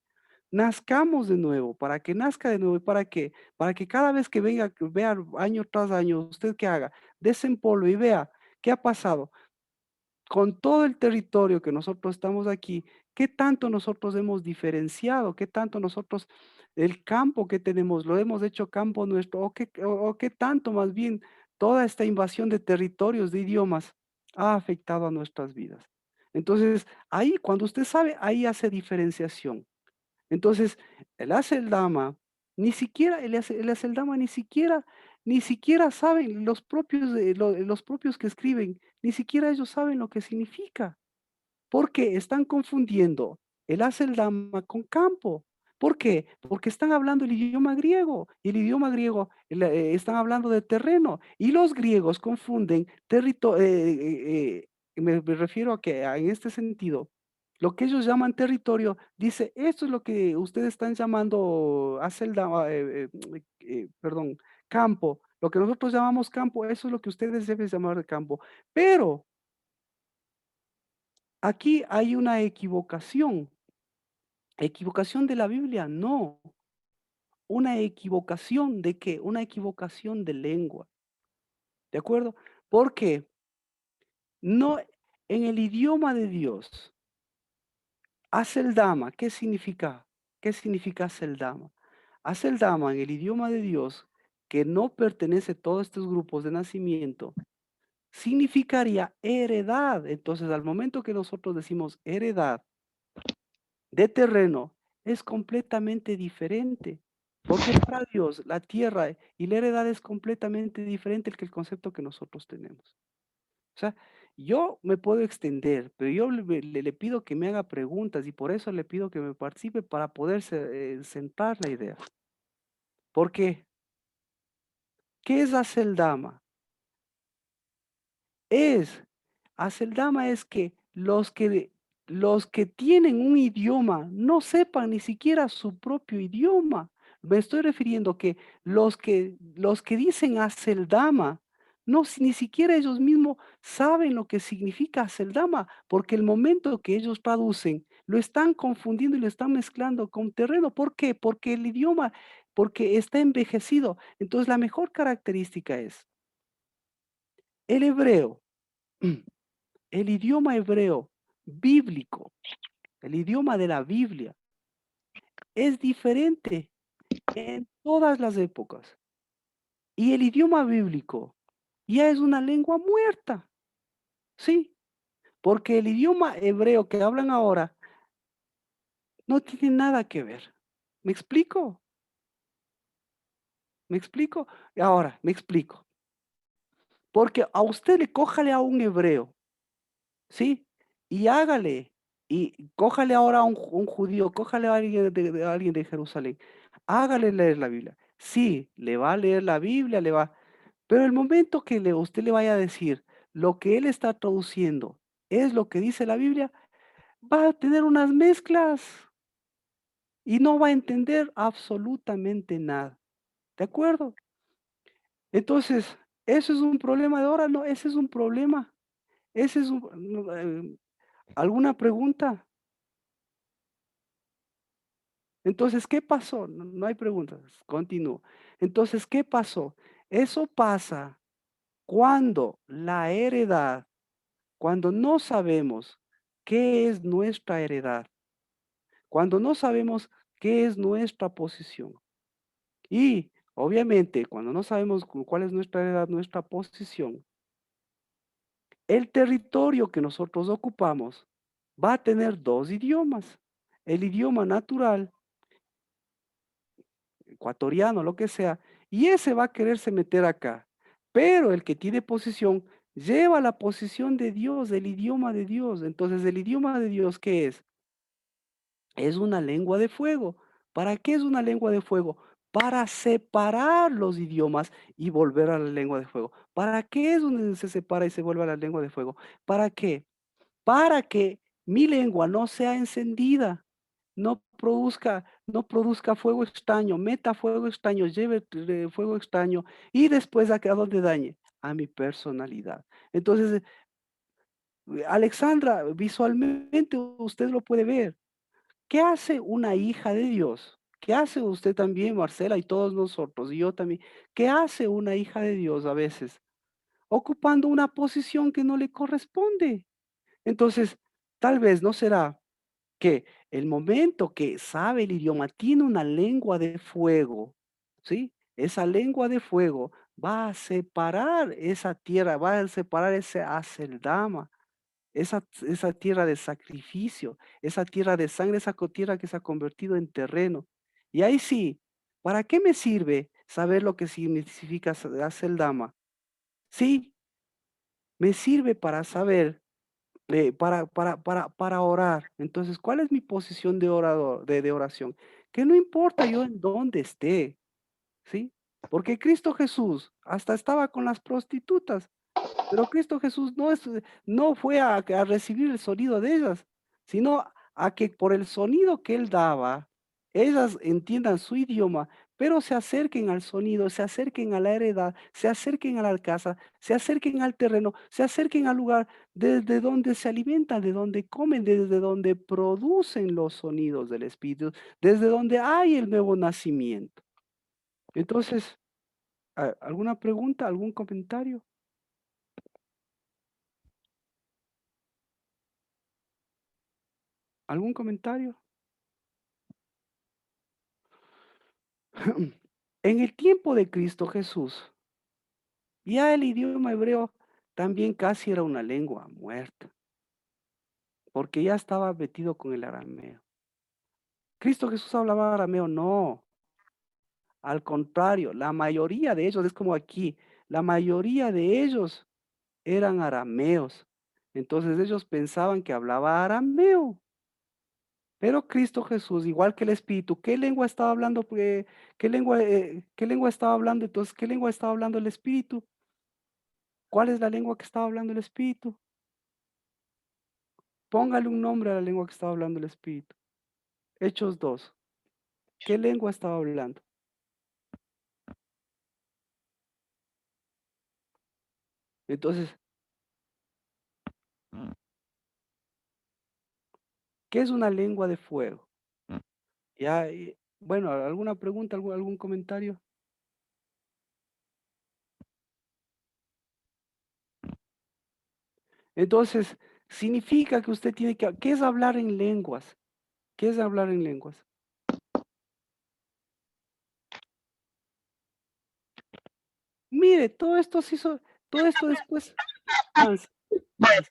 Nazcamos de nuevo, para que nazca de nuevo, ¿y para qué? Para que cada vez que venga, que vea año tras año, usted que haga, desempolve y vea qué ha pasado con todo el territorio que nosotros estamos aquí, qué tanto nosotros hemos diferenciado, qué tanto nosotros, el campo que tenemos, lo hemos hecho campo nuestro, o qué tanto más bien toda esta invasión de territorios, de idiomas, ha afectado a nuestras vidas. Entonces, ahí, cuando usted sabe, ahí hace diferenciación. Entonces, el Haceldama, ni siquiera, el Haceldama ni siquiera saben los propios que escriben, ni siquiera ellos saben lo que significa, porque están confundiendo el Haceldama con campo. ¿Por qué? Porque están hablando el idioma griego, y el idioma griego están hablando de terreno, y los griegos confunden me refiero a que en este sentido, lo que ellos llaman territorio, dice, esto es lo que ustedes están llamando perdón, campo. Lo que nosotros llamamos campo, eso es lo que ustedes deben llamar de campo. Pero aquí hay una equivocación. ¿Equivocación de la Biblia? No. Una equivocación de qué? Una equivocación de lengua. ¿De acuerdo? Porque no en el idioma de Dios. Haceldama, ¿qué significa? ¿Qué significa Haceldama? Haceldama en el idioma de Dios, que no pertenece a todos estos grupos de nacimiento, significaría heredad. Entonces, al momento que nosotros decimos heredad de terreno, es completamente diferente. Porque para Dios la tierra y la heredad es completamente diferente que el concepto que nosotros tenemos. O sea, yo me puedo extender, pero yo le pido que me haga preguntas y por eso le pido que me participe para poder sentar la idea. ¿Por qué? ¿Qué es Haceldama? Haceldama es que los que tienen un idioma no sepan ni siquiera su propio idioma. Me estoy refiriendo que los que dicen Haceldama, no, ni siquiera ellos mismos saben lo que significa Haceldama, porque el momento que ellos traducen, lo están confundiendo y lo están mezclando con terreno. ¿Por qué? Porque el idioma, porque está envejecido. Entonces, la mejor característica es el hebreo. El idioma hebreo bíblico, el idioma de la Biblia, es diferente en todas las épocas. Y el idioma bíblico ya es una lengua muerta, ¿sí? Porque el idioma hebreo que hablan ahora no tiene nada que ver. ¿Me explico? ¿Me explico? Ahora, me explico. Porque a usted le cójale a un hebreo, ¿sí? Y hágale, y cójale ahora a un judío, cójale a alguien de alguien de Jerusalén, hágale leer la Biblia. Sí, le va a leer la Biblia, le va, pero el momento que usted le vaya a decir lo que él está traduciendo es lo que dice la Biblia, va a tener unas mezclas y no va a entender absolutamente nada. ¿De acuerdo? Entonces, ¿eso es un problema de ahora? No, ese es un problema. Ese es un, no, ¿alguna pregunta? Entonces, ¿qué pasó? No, no hay preguntas. Continúo. Entonces, ¿qué pasó? Eso pasa cuando la heredad, cuando no sabemos qué es nuestra heredad, cuando no sabemos qué es nuestra posición. Y obviamente, cuando no sabemos cuál es nuestra heredad, nuestra posición, el territorio que nosotros ocupamos va a tener dos idiomas. El idioma natural, ecuatoriano, lo que sea, y ese va a quererse meter acá. Pero el que tiene posición lleva la posición de Dios, el idioma de Dios. Entonces, el idioma de Dios, ¿qué es? Es una lengua de fuego. ¿Para qué es una lengua de fuego? Para separar los idiomas y volver a la lengua de fuego. ¿Para qué es donde se separa y se vuelve a la lengua de fuego? ¿Para qué? Para que mi lengua no sea encendida, no produzca fuego extraño, meta fuego extraño, lleve fuego extraño y después a dónde dañe, a mi personalidad. Entonces, Alexandra, visualmente usted lo puede ver. ¿Qué hace una hija de Dios? ¿Qué hace usted también, Marcela, y todos nosotros, y yo también? ¿Qué hace una hija de Dios a veces? Ocupando una posición que no le corresponde. Entonces, tal vez no será que el momento que sabe el idioma tiene una lengua de fuego, ¿sí? Esa lengua de fuego va a separar esa tierra, va a separar ese Aceldama, esa tierra de sacrificio, esa tierra de sangre, esa tierra que se ha convertido en terreno. Y ahí sí, ¿para qué me sirve saber lo que significa Aceldama? Sí, me sirve para saber para orar. Entonces, ¿cuál es mi posición de orador, de oración? Que no importa yo en dónde esté, ¿sí? Porque Cristo Jesús hasta estaba con las prostitutas, pero Cristo Jesús no fue a recibir el sonido de ellas, sino a que por el sonido que él daba, ellas entiendan su idioma, pero se acerquen al sonido, se acerquen a la heredad, se acerquen a la casa, se acerquen al terreno, se acerquen al lugar desde donde se alimentan, de donde comen, desde donde producen los sonidos del Espíritu, desde donde hay el nuevo nacimiento. Entonces, ¿alguna pregunta, algún comentario? ¿Algún comentario? En el tiempo de Cristo Jesús, ya el idioma hebreo también casi era una lengua muerta, porque ya estaba metido con el arameo. ¿Cristo Jesús hablaba arameo? No, al contrario, la mayoría de ellos, es como aquí, la mayoría de ellos eran arameos. Entonces ellos pensaban que hablaba arameo. Pero Cristo Jesús, igual que el Espíritu, ¿qué lengua estaba hablando? ¿Qué lengua estaba hablando? Entonces, ¿qué lengua estaba hablando el Espíritu? ¿Cuál es la lengua que estaba hablando el Espíritu? Póngale un nombre a la lengua que estaba hablando el Espíritu. Hechos 2. ¿Qué lengua estaba hablando? Entonces, ¿qué es una lengua de fuego? Ya, bueno, ¿alguna pregunta, algún comentario? Entonces, significa que usted tiene que, ¿qué es hablar en lenguas? ¿Qué es hablar en lenguas? Mire, todo esto se hizo, todo esto después. Avance, avance.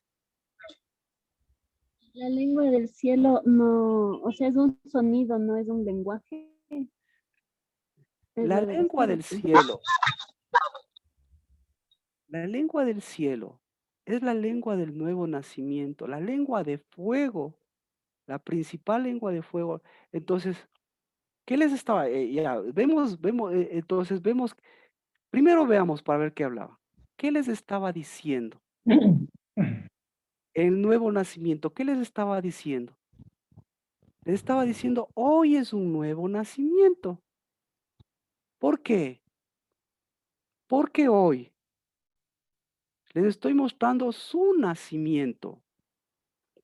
La lengua del cielo no, o sea, es un sonido, no es un lenguaje, es La la del lengua del espíritu. cielo, la lengua del cielo es la lengua del nuevo nacimiento, la lengua de fuego, la principal lengua de fuego. Entonces, ¿qué les estaba? Ya, entonces vemos, primero veamos para ver qué hablaba. ¿Qué les estaba diciendo? El nuevo nacimiento, ¿qué les estaba diciendo? Les estaba diciendo, hoy es un nuevo nacimiento. ¿Por qué? Porque hoy les estoy mostrando su nacimiento,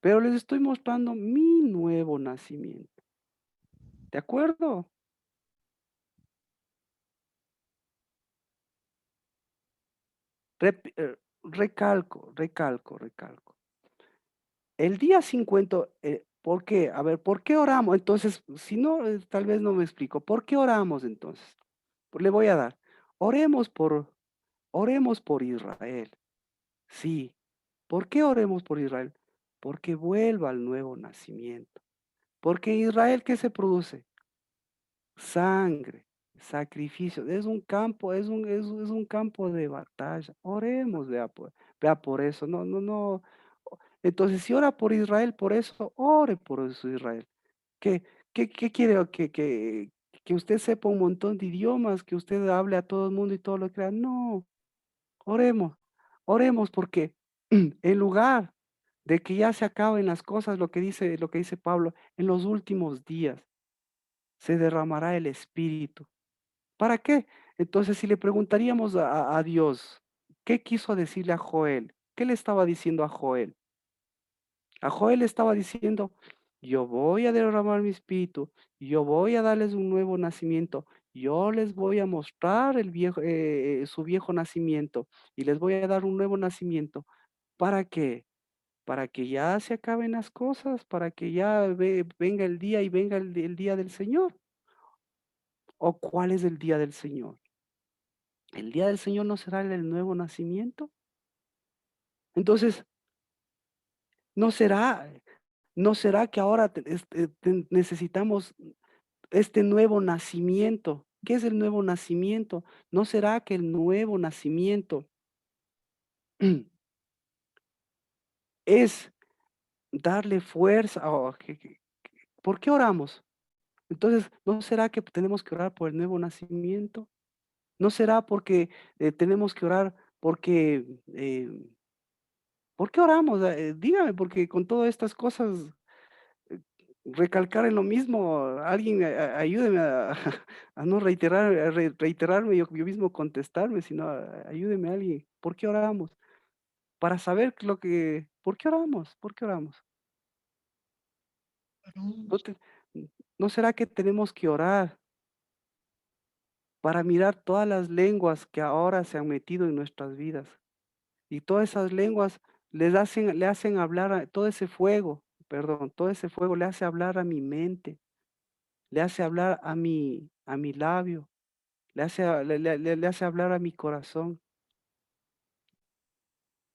pero les estoy mostrando mi nuevo nacimiento. ¿De acuerdo? Recalco. El día 50, ¿por qué? A ver, ¿por qué oramos? Entonces, si no, tal vez no me explico. ¿Por qué oramos entonces? Pues le voy a dar. Oremos por, oremos por Israel. Sí. ¿Por qué oremos por Israel? Porque vuelva al nuevo nacimiento. Porque Israel, ¿qué se produce? Sangre, sacrificio. Es un campo, es un campo de batalla. Oremos, vea por eso. No. Entonces, si ora por Israel, por eso, ore por eso Israel. ¿Qué, qué quiere? Que usted sepa un montón de idiomas, que usted hable a todo el mundo y todo lo que crea. No, oremos, oremos porque en lugar de que ya se acaben las cosas, lo que dice Pablo, en los últimos días se derramará el Espíritu. ¿Para qué? Entonces, si le preguntaríamos a Dios, ¿qué quiso decirle a Joel? ¿Qué le estaba diciendo a Joel? A Joel le estaba diciendo, yo voy a derramar mi espíritu, yo voy a darles un nuevo nacimiento, yo les voy a mostrar su viejo nacimiento y les voy a dar un nuevo nacimiento. ¿Para qué? Para que ya se acaben las cosas, para que ya venga el día y venga el día del Señor. ¿O cuál es el día del Señor? ¿El día del Señor no será el del nuevo nacimiento? Entonces, ¿no será, no será que ahora necesitamos este nuevo nacimiento? ¿Qué es el nuevo nacimiento? ¿No será que el nuevo nacimiento es darle fuerza? ¿Por qué oramos? Entonces, ¿no será que tenemos que orar por el nuevo nacimiento? ¿No será porque tenemos que orar porque, ¿por qué oramos? Dígame, porque con todas estas cosas, eh, recalcar en lo mismo, alguien ayúdeme a, a no reiterarme, yo mismo contestarme, sino ayúdeme a alguien. ¿Por qué oramos? Para saber ¿por qué oramos? ¿Por qué oramos? ¿No, no será que tenemos que orar para mirar todas las lenguas que ahora se han metido en nuestras vidas? Y todas esas lenguas le hacen hablar todo ese fuego, perdón, todo ese fuego le hace hablar a mi mente, le hace hablar a mi labio, le hace hablar a mi corazón.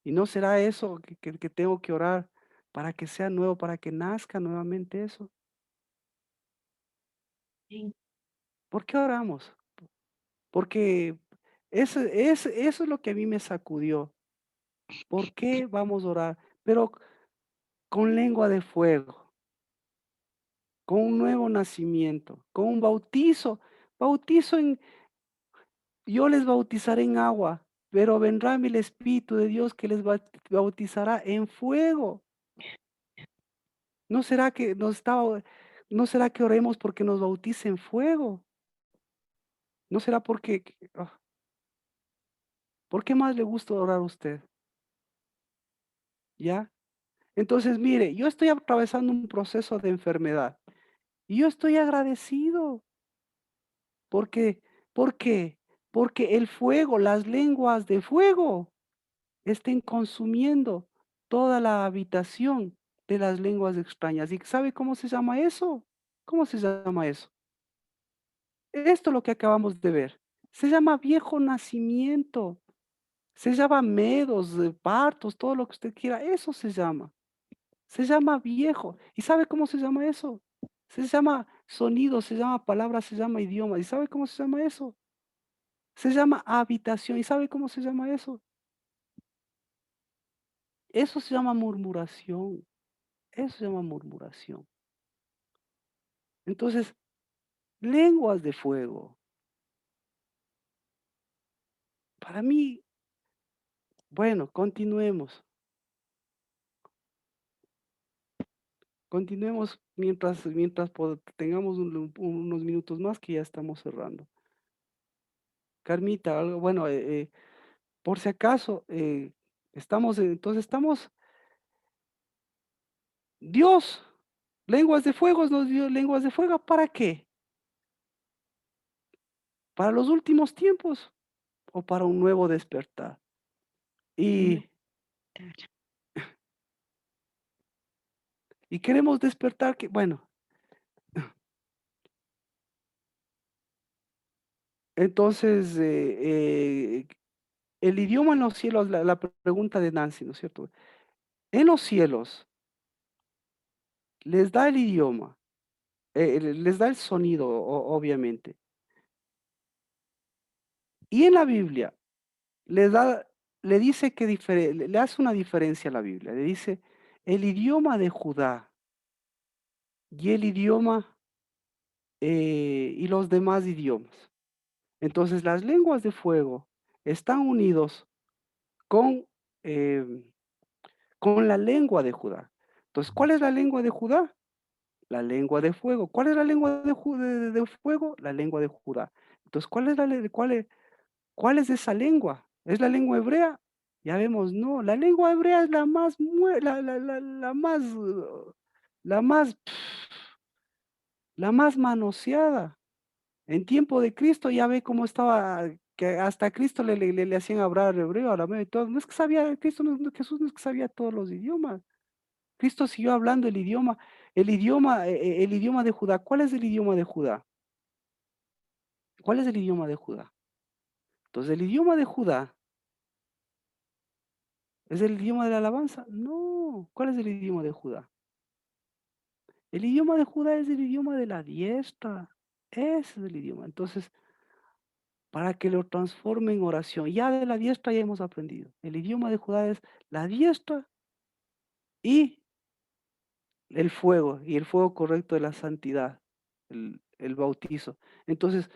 ¿Y no será eso que tengo que orar para que sea nuevo, para que nazca nuevamente eso? Sí. ¿Por qué oramos? Porque eso es lo que a mí me sacudió. ¿Por qué vamos a orar? Pero con lengua de fuego, con un nuevo nacimiento, con un bautizo. Bautizo yo les bautizaré en agua, pero vendrá el Espíritu de Dios que les bautizará en fuego. ¿No será que no será que oremos porque nos bautice en fuego? ¿No será porque, por qué más le gusta orar a usted? ¿Ya? Entonces, mire, yo estoy atravesando un proceso de enfermedad y yo estoy agradecido. Porque, ¿por qué? Porque el fuego, las lenguas de fuego, estén consumiendo toda la habitación de las lenguas extrañas. ¿Y sabe cómo se llama eso? ¿Cómo se llama eso? Esto es lo que acabamos de ver. Se llama viejo nacimiento. Se llama medos, partos, todo lo que usted quiera. Eso se llama. Se llama viejo. ¿Y sabe cómo se llama eso? Se llama sonido, se llama palabra, se llama idioma. ¿Y sabe cómo se llama eso? Se llama habitación. ¿Y sabe cómo se llama eso? Eso se llama murmuración. Eso se llama murmuración. Entonces, lenguas de fuego. Para mí, bueno, continuemos. Continuemos mientras tengamos unos minutos más que ya estamos cerrando. Carmita, algo, bueno, por si acaso, estamos, Dios, lenguas de fuego nos dio lenguas de fuego, ¿para qué? ¿Para los últimos tiempos o para un nuevo despertar? Y, y queremos despertar que, bueno, entonces, el idioma en los cielos, la pregunta de Nancy, ¿no es cierto? En los cielos, les da el idioma, les da el sonido, obviamente. Y en la Biblia, le da, le dice que le hace una diferencia a la Biblia. Le dice el idioma de Judá y el idioma y los demás idiomas. Entonces, las lenguas de fuego están unidos con, em, con la lengua de Judá. Entonces, ¿cuál es la lengua de Judá? La lengua de fuego. ¿Cuál es la lengua de fuego? La lengua de Judá. Entonces, ¿cuál es esa lengua? ¿Es la lengua hebrea? Ya vemos, no, la lengua hebrea es la más, la más, la más manoseada. En tiempo de Cristo ya ve cómo estaba, que hasta a Cristo le hacían hablar hebreo, arameo y todo. No es que sabía, Cristo, Jesús no es que sabía todos los idiomas. Cristo siguió hablando el idioma de Judá. ¿Cuál es el idioma de Judá? ¿Cuál es el idioma de Judá? Entonces, el idioma de Judá, ¿es el idioma de la alabanza? No. ¿Cuál es el idioma de Judá? El idioma de Judá es el idioma de la diestra. Ese es el idioma. Entonces, para que lo transforme en oración. Ya de la diestra ya hemos aprendido. El idioma de Judá es la diestra y el fuego, y el fuego correcto de la santidad, el bautizo. Entonces,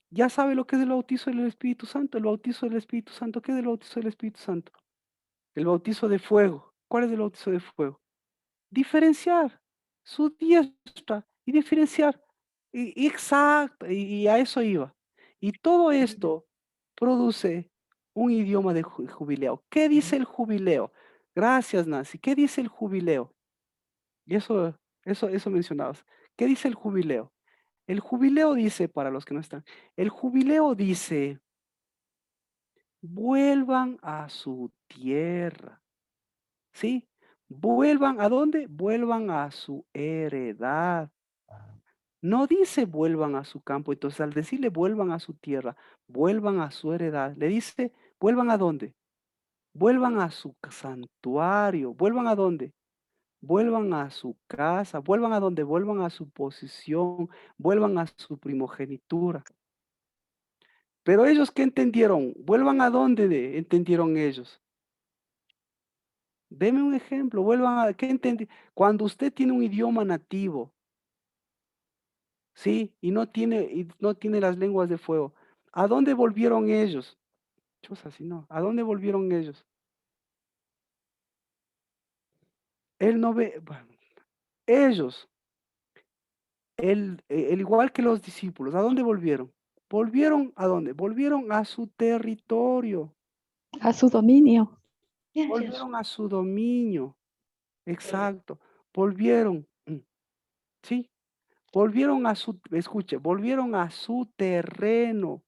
ya sabe lo que es el bautizo del Espíritu Santo. El bautizo del Espíritu Santo, ¿qué es el bautizo del Espíritu Santo? El bautizo de fuego. ¿Cuál es el bautizo de fuego? Diferenciar su diestra y diferenciar. Exacto, y a eso iba. Y todo esto produce un idioma de jubileo. ¿Qué dice el jubileo? Gracias, Nancy. ¿Qué dice el jubileo? Y eso mencionabas. ¿Qué dice el jubileo? El jubileo dice, para los que no están, el jubileo dice, vuelvan a su tierra. ¿Sí? Vuelvan ¿a dónde? Vuelvan a su heredad. No dice vuelvan a su campo. Entonces, al decirle vuelvan a su tierra, vuelvan a su heredad, le dice vuelvan a dónde? Vuelvan a su santuario. ¿Vuelvan a dónde? Vuelvan a su casa. ¿Vuelvan a dónde? Vuelvan a su posición. Vuelvan a su primogenitura. Pero ellos, ¿qué entendieron? ¿Vuelvan a dónde entendieron ellos? Deme un ejemplo. ¿Qué entendí? Cuando usted tiene un idioma nativo, ¿sí? Y no tiene las lenguas de fuego. ¿A dónde volvieron ellos? Chusa, si no. ¿A dónde volvieron ellos? Él no ve, bueno, ellos, el igual que los discípulos, ¿a dónde volvieron? ¿Volvieron a dónde? Volvieron a su territorio, A su dominio. volvieron a su dominio, exacto, volvieron, ¿sí? Volvieron a su terreno,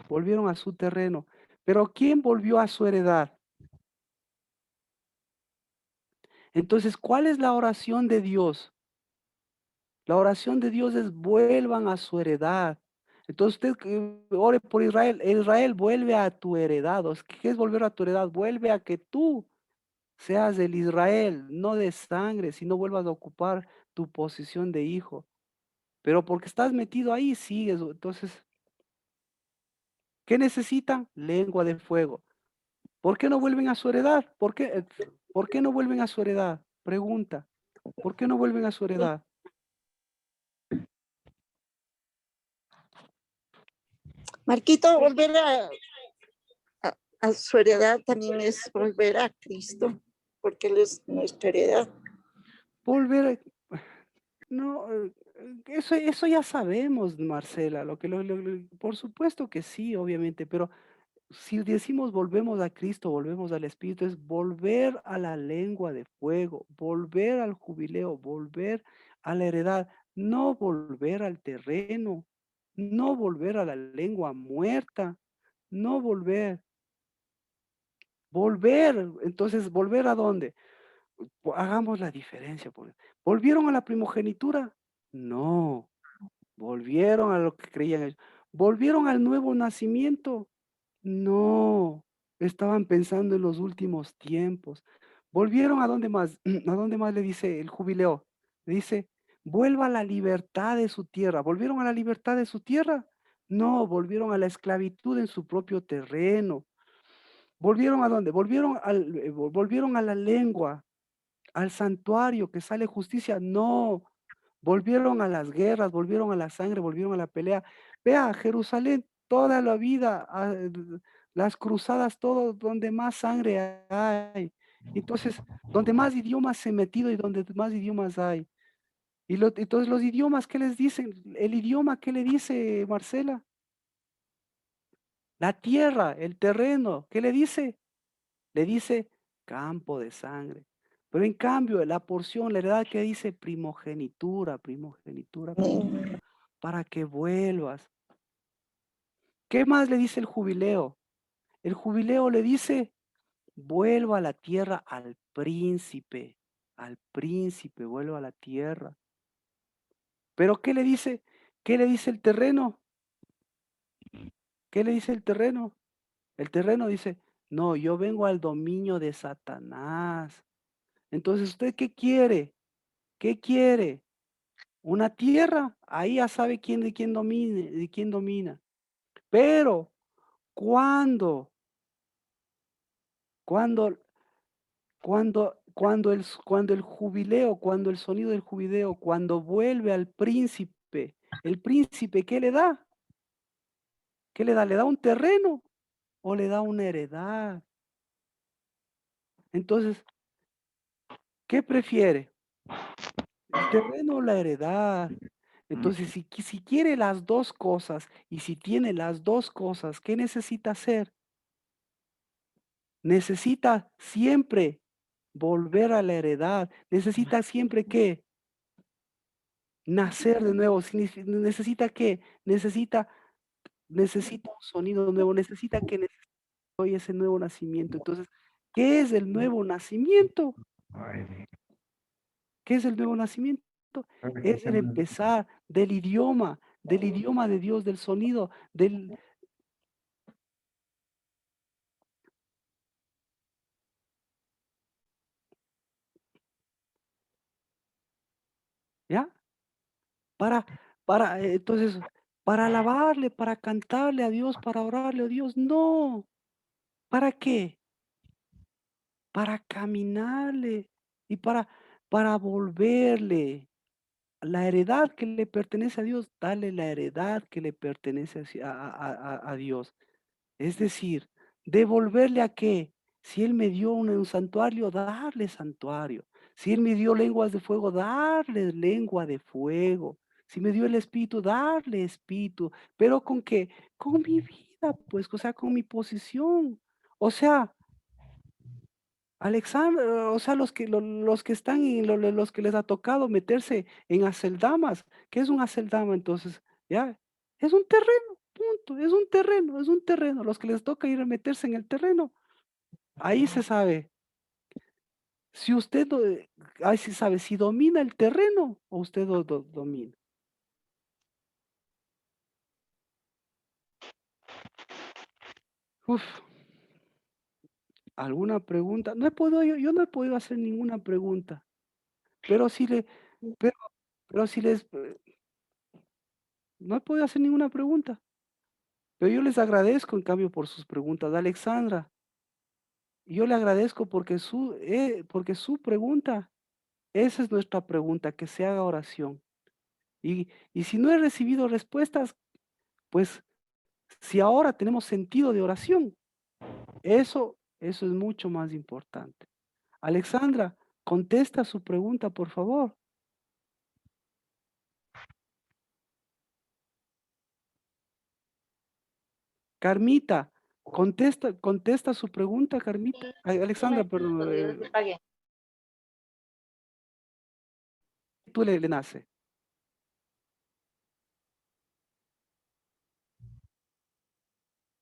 volvieron a su terreno. Pero ¿quién volvió a su heredad? Entonces, ¿cuál es la oración de Dios? La oración de Dios es vuelvan a su heredad. Entonces usted ore por Israel. Israel, vuelve a tu heredad. ¿Qué es volver a tu heredad? Vuelve a que tú seas del Israel, no de sangre, si no vuelvas a ocupar tu posición de hijo. Pero porque estás metido ahí, sigues. Entonces, ¿qué necesitan? Lengua de fuego. ¿Por qué no vuelven a su heredad? ¿Por qué no vuelven a su heredad? Pregunta. ¿Por qué no vuelven a su heredad? Marquito, volver a su heredad también es volver a Cristo, porque Él es nuestra heredad. Volver no, eso ya sabemos, Marcela, por supuesto que sí, obviamente, pero si decimos volvemos a Cristo, volvemos al Espíritu, es volver a la lengua de fuego, volver al jubileo, volver a la heredad, no volver al terreno, no volver a la lengua muerta, no volver, volver, entonces, ¿volver a dónde? Hagamos la diferencia. ¿Volvieron a la primogenitura? No, volvieron a lo que creían ellos. ¿Volvieron al nuevo nacimiento? No, estaban pensando en los últimos tiempos. ¿Volvieron a dónde más? ¿A dónde más le dice el jubileo? Le dice, vuelva a la libertad de su tierra. ¿Volvieron a la libertad de su tierra? No, volvieron a la esclavitud en su propio terreno. ¿Volvieron a dónde? Volvieron a la lengua, al santuario que sale justicia. No, volvieron a las guerras, volvieron a la sangre, volvieron a la pelea. Vea, Jerusalén, toda la vida, las cruzadas, todo donde más sangre hay. Entonces, donde más idiomas se han metido y donde más idiomas hay. Entonces, los idiomas, ¿qué les dicen? El idioma, ¿qué le dice Marcela? La tierra, el terreno, ¿qué le dice? Le dice campo de sangre. Pero en cambio, la porción, la heredad que dice primogenitura, primogenitura, primogenitura, para que vuelvas. ¿Qué más le dice el jubileo? El jubileo le dice, vuelva a la tierra al príncipe, vuelva a la tierra. Pero ¿qué le dice? ¿Qué le dice el terreno? ¿Qué le dice el terreno? El terreno dice, no, yo vengo al dominio de Satanás. Entonces, ¿usted qué quiere? ¿Qué quiere? Una tierra, ahí ya sabe quién de quién domina. Pero cuando, cuando, cuando el jubileo, cuando el sonido del jubileo, cuando vuelve al príncipe, el príncipe, ¿qué le da? ¿Qué le da? ¿Le da un terreno o le da una heredad? Entonces, ¿qué prefiere? ¿El terreno o la heredad? Entonces, si quiere las dos cosas y si tiene las dos cosas, ¿qué necesita hacer? Necesita siempre volver a la heredad. Necesita siempre que nacer de nuevo. Necesita que, necesita un sonido nuevo. Necesita que hoy ese nuevo nacimiento. Entonces, ¿qué es el nuevo nacimiento? ¿Qué es el nuevo nacimiento? Es el empezar del idioma de Dios, del sonido, ¿ya? Para, entonces, para alabarle, para cantarle a Dios, para orarle a Dios, no. ¿Para qué? Para caminarle y para volverle la heredad que le pertenece a Dios, darle la heredad que le pertenece a Dios. Es decir, devolverle a qué. Si Él me dio un santuario, darle santuario. Si Él me dio lenguas de fuego, darle lengua de fuego. Si me dio el espíritu, darle espíritu. Pero ¿con qué? Con mi vida, pues, o sea, con mi posición. O sea, Alexander, o sea, los que están y los que les ha tocado meterse en aceldamas. ¿Qué es un aceldama entonces? Ya, es un terreno, punto, es un terreno, es un terreno. Los que les toca ir a meterse en el terreno, ahí se sabe. Si usted, ahí se sabe si domina el terreno o usted domina. Uf, ¿alguna pregunta? No he podido, yo no he podido hacer ninguna pregunta, pero si le, pero, pero si les, no he podido hacer ninguna pregunta, pero yo les agradezco en cambio por sus preguntas. Alexandra, yo le agradezco porque su pregunta, esa es nuestra pregunta, que se haga oración. Y si no he recibido respuestas, pues si ahora tenemos sentido de oración, eso es mucho más importante. Alexandra, contesta su pregunta, por favor. Carmita, contesta su pregunta, Carmita. Ay, Alexandra, perdón. Dios le pague. Tú le nace.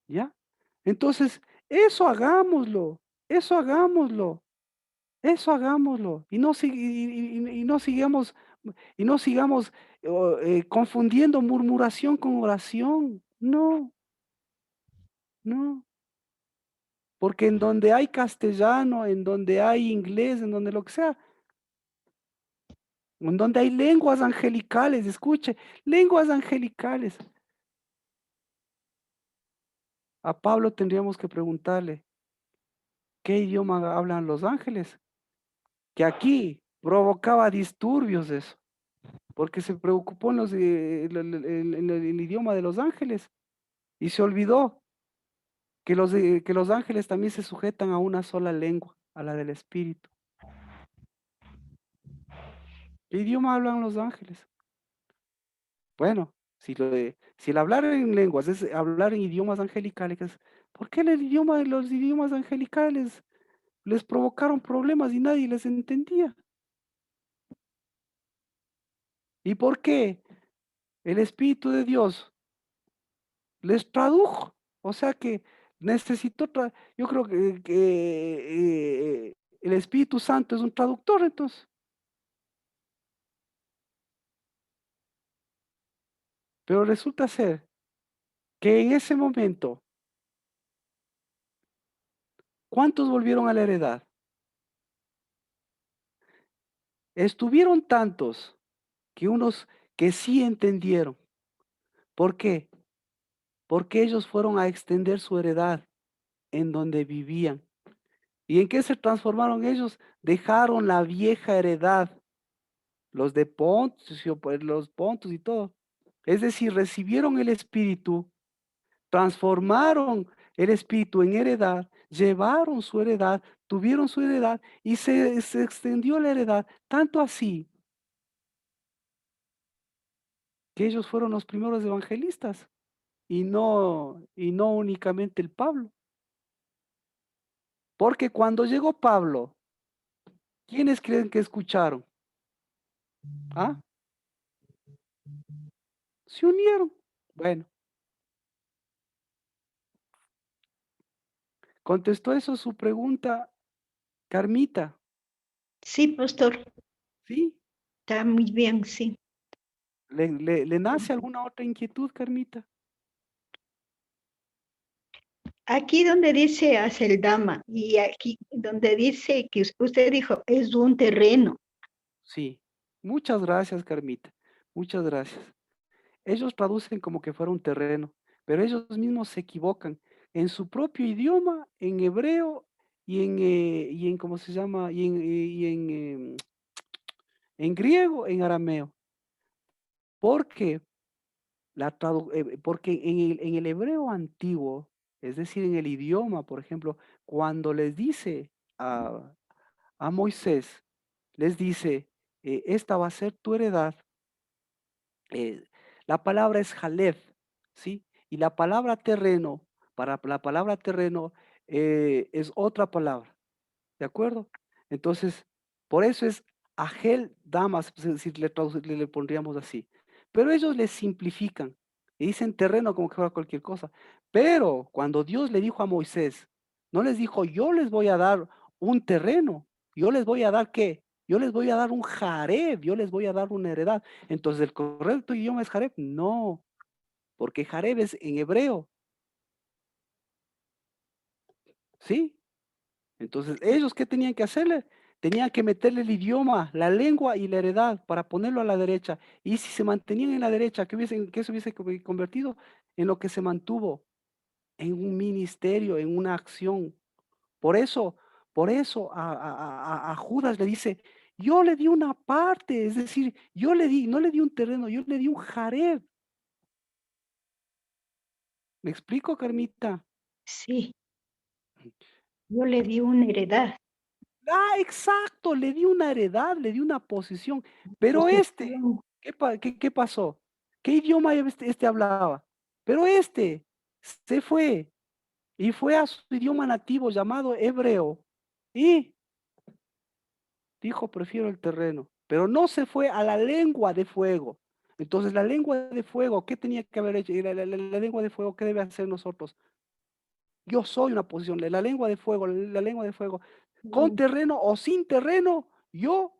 ¿Ya? Entonces, eso hagámoslo, eso hagámoslo, eso hagámoslo. Y no sigamos, confundiendo murmuración con oración. No, no. Porque en donde hay castellano, en donde hay inglés, en donde lo que sea, en donde hay lenguas angelicales, escuche, lenguas angelicales. A Pablo tendríamos que preguntarle, ¿qué idioma hablan los ángeles? Que aquí provocaba disturbios eso, porque se preocupó en el idioma de los ángeles y se olvidó que los ángeles también se sujetan a una sola lengua, a la del espíritu. ¿Qué idioma hablan los ángeles? Bueno, si el hablar en lenguas es hablar en idiomas angelicales, ¿por qué los idiomas angelicales les provocaron problemas y nadie les entendía? ¿Y por qué el Espíritu de Dios les tradujo? O sea que yo creo que el Espíritu Santo es un traductor, entonces. Pero resulta ser que en ese momento, ¿cuántos volvieron a la heredad? Estuvieron tantos que unos que sí entendieron. ¿Por qué? Porque ellos fueron a extender su heredad en donde vivían. ¿Y en qué se transformaron ellos? Dejaron la vieja heredad, los de Pontus, los Pontus y todo. Es decir, recibieron el Espíritu, transformaron el Espíritu en heredad, llevaron su heredad, tuvieron su heredad y se extendió la heredad, tanto así que ellos fueron los primeros evangelistas y no únicamente el Pablo. Porque cuando llegó Pablo, ¿quiénes creen que escucharon? ¿Ah? Se unieron. Bueno, ¿contestó eso su pregunta, Carmita? Sí, pastor, ¿Sí? está muy bien, sí. ¿Le nace alguna otra inquietud, Carmita? Aquí donde dice Aceldama y aquí donde dice que usted dijo es un terreno. Sí. Muchas gracias, Carmita. Muchas gracias. Ellos traducen como que fuera un terreno, pero ellos mismos se equivocan en su propio idioma, en hebreo y en ¿cómo se llama? En griego, en arameo. Porque porque en el hebreo antiguo, es decir, en el idioma, por ejemplo, cuando les dice a, a Moisés, les dice, esta va a ser tu heredad, eh, la palabra es Jalef, ¿sí? Y la palabra terreno, para la palabra terreno, es otra palabra, ¿de acuerdo? Entonces, por eso es Agel Damas, si le pondríamos así. Pero ellos le simplifican y dicen terreno como que fuera cualquier cosa. Pero cuando Dios le dijo a Moisés, no les dijo, yo les voy a dar un terreno, yo les voy a dar ¿qué? Yo les voy a dar un jareb, yo les voy a dar una heredad. Entonces, ¿el correcto idioma es jareb? No, porque jareb es en hebreo. ¿Sí? Entonces, ¿ellos qué tenían que hacerle? Tenían que meterle el idioma, la lengua y la heredad para ponerlo a la derecha. Y si se mantenían en la derecha, ¿qué se hubiese convertido? En lo que se mantuvo, en un ministerio, en una acción. Por eso a Judas le dice, yo le di una parte, es decir, yo le di, no le di un terreno, yo le di un jareb. ¿Me explico, Carmita? Sí, yo le di una heredad. Exacto, le di una heredad, le di una posición. Pero Posesión. ¿qué pasó? ¿Qué idioma este hablaba? Pero se fue y fue a su idioma nativo llamado hebreo y dijo, prefiero el terreno, pero no se fue a la lengua de fuego. Entonces, la lengua de fuego, ¿qué tenía que haber hecho? Y la lengua de fuego, ¿qué debe hacer nosotros? Yo soy una posición, la lengua de fuego, la lengua de fuego, con terreno o sin terreno, yo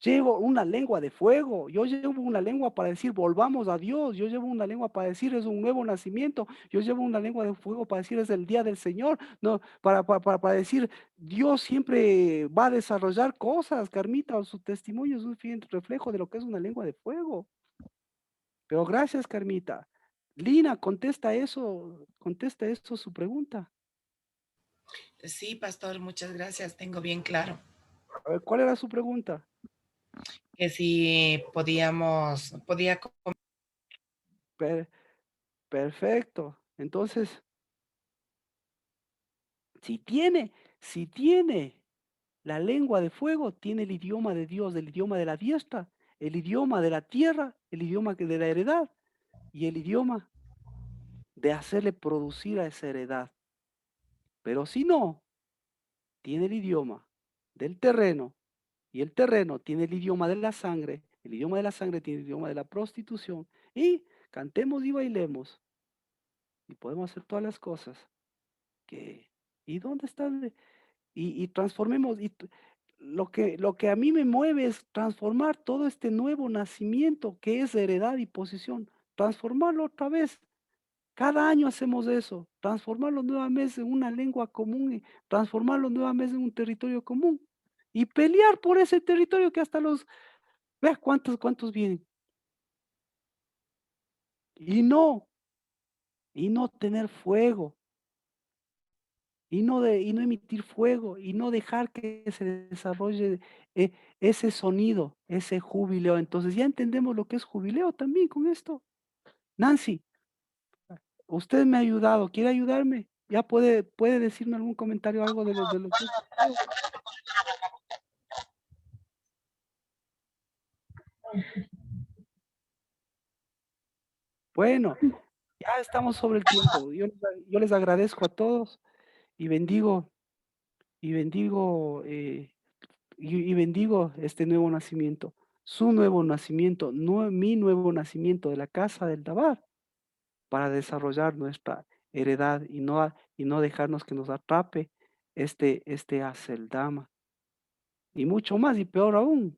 llevo una lengua de fuego, yo llevo una lengua para decir volvamos a Dios, yo llevo una lengua para decir es un nuevo nacimiento, yo llevo una lengua de fuego para decir es el día del Señor, no, para decir Dios siempre va a desarrollar cosas, Carmita, su testimonio es un fiel reflejo de lo que es una lengua de fuego. Pero gracias, Carmita. Lina, contesta eso su pregunta. Sí, pastor, muchas gracias. Tengo bien claro. A ver, ¿cuál era su pregunta? Que si podía Perfecto. Entonces, si tiene la lengua de fuego, tiene el idioma de Dios, el idioma de la diestra, el idioma de la tierra, el idioma de la heredad y el idioma de hacerle producir a esa heredad. Pero si no, tiene el idioma del terreno y el terreno tiene el idioma de la sangre, el idioma de la sangre tiene el idioma de la prostitución y cantemos y bailemos y podemos hacer todas las cosas. ¿Y dónde están? Y transformemos, lo que a mí me mueve es transformar todo este nuevo nacimiento que es heredad y posición, transformarlo otra vez. Cada año hacemos eso, transformarlo nuevamente en una lengua común, y transformarlo nuevamente en un territorio común y pelear por ese territorio que hasta vea cuántos vienen. Y no tener fuego. Y no emitir fuego, y no dejar que se desarrolle ese sonido, ese jubileo. Entonces ya entendemos lo que es jubileo también con esto. Nancy, usted me ha ayudado, ¿quiere ayudarme? Ya puede decirme algún comentario, algo de lo que es jubileo. Bueno, ya estamos sobre el tiempo. Yo les agradezco a todos y bendigo este nuevo nacimiento, su nuevo nacimiento, mi nuevo nacimiento de la casa del Dabar, para desarrollar nuestra heredad y no dejarnos que nos atrape este Haceldama. Y mucho más, y peor aún,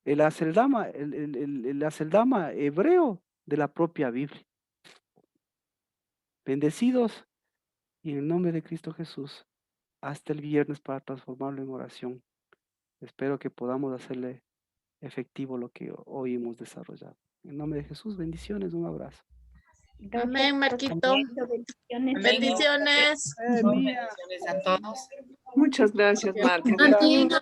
el Haceldama, el Haceldama hebreo de la propia Biblia. Bendecidos y en el nombre de Cristo Jesús, hasta el viernes para transformarlo en oración. Espero que podamos hacerle efectivo lo que hoy hemos desarrollado. En nombre de Jesús, bendiciones, un abrazo. Gracias Amén, por Marquito. tanto, bendiciones. Bendiciones. bendiciones a todos. Muchas gracias, Marca. Antigua.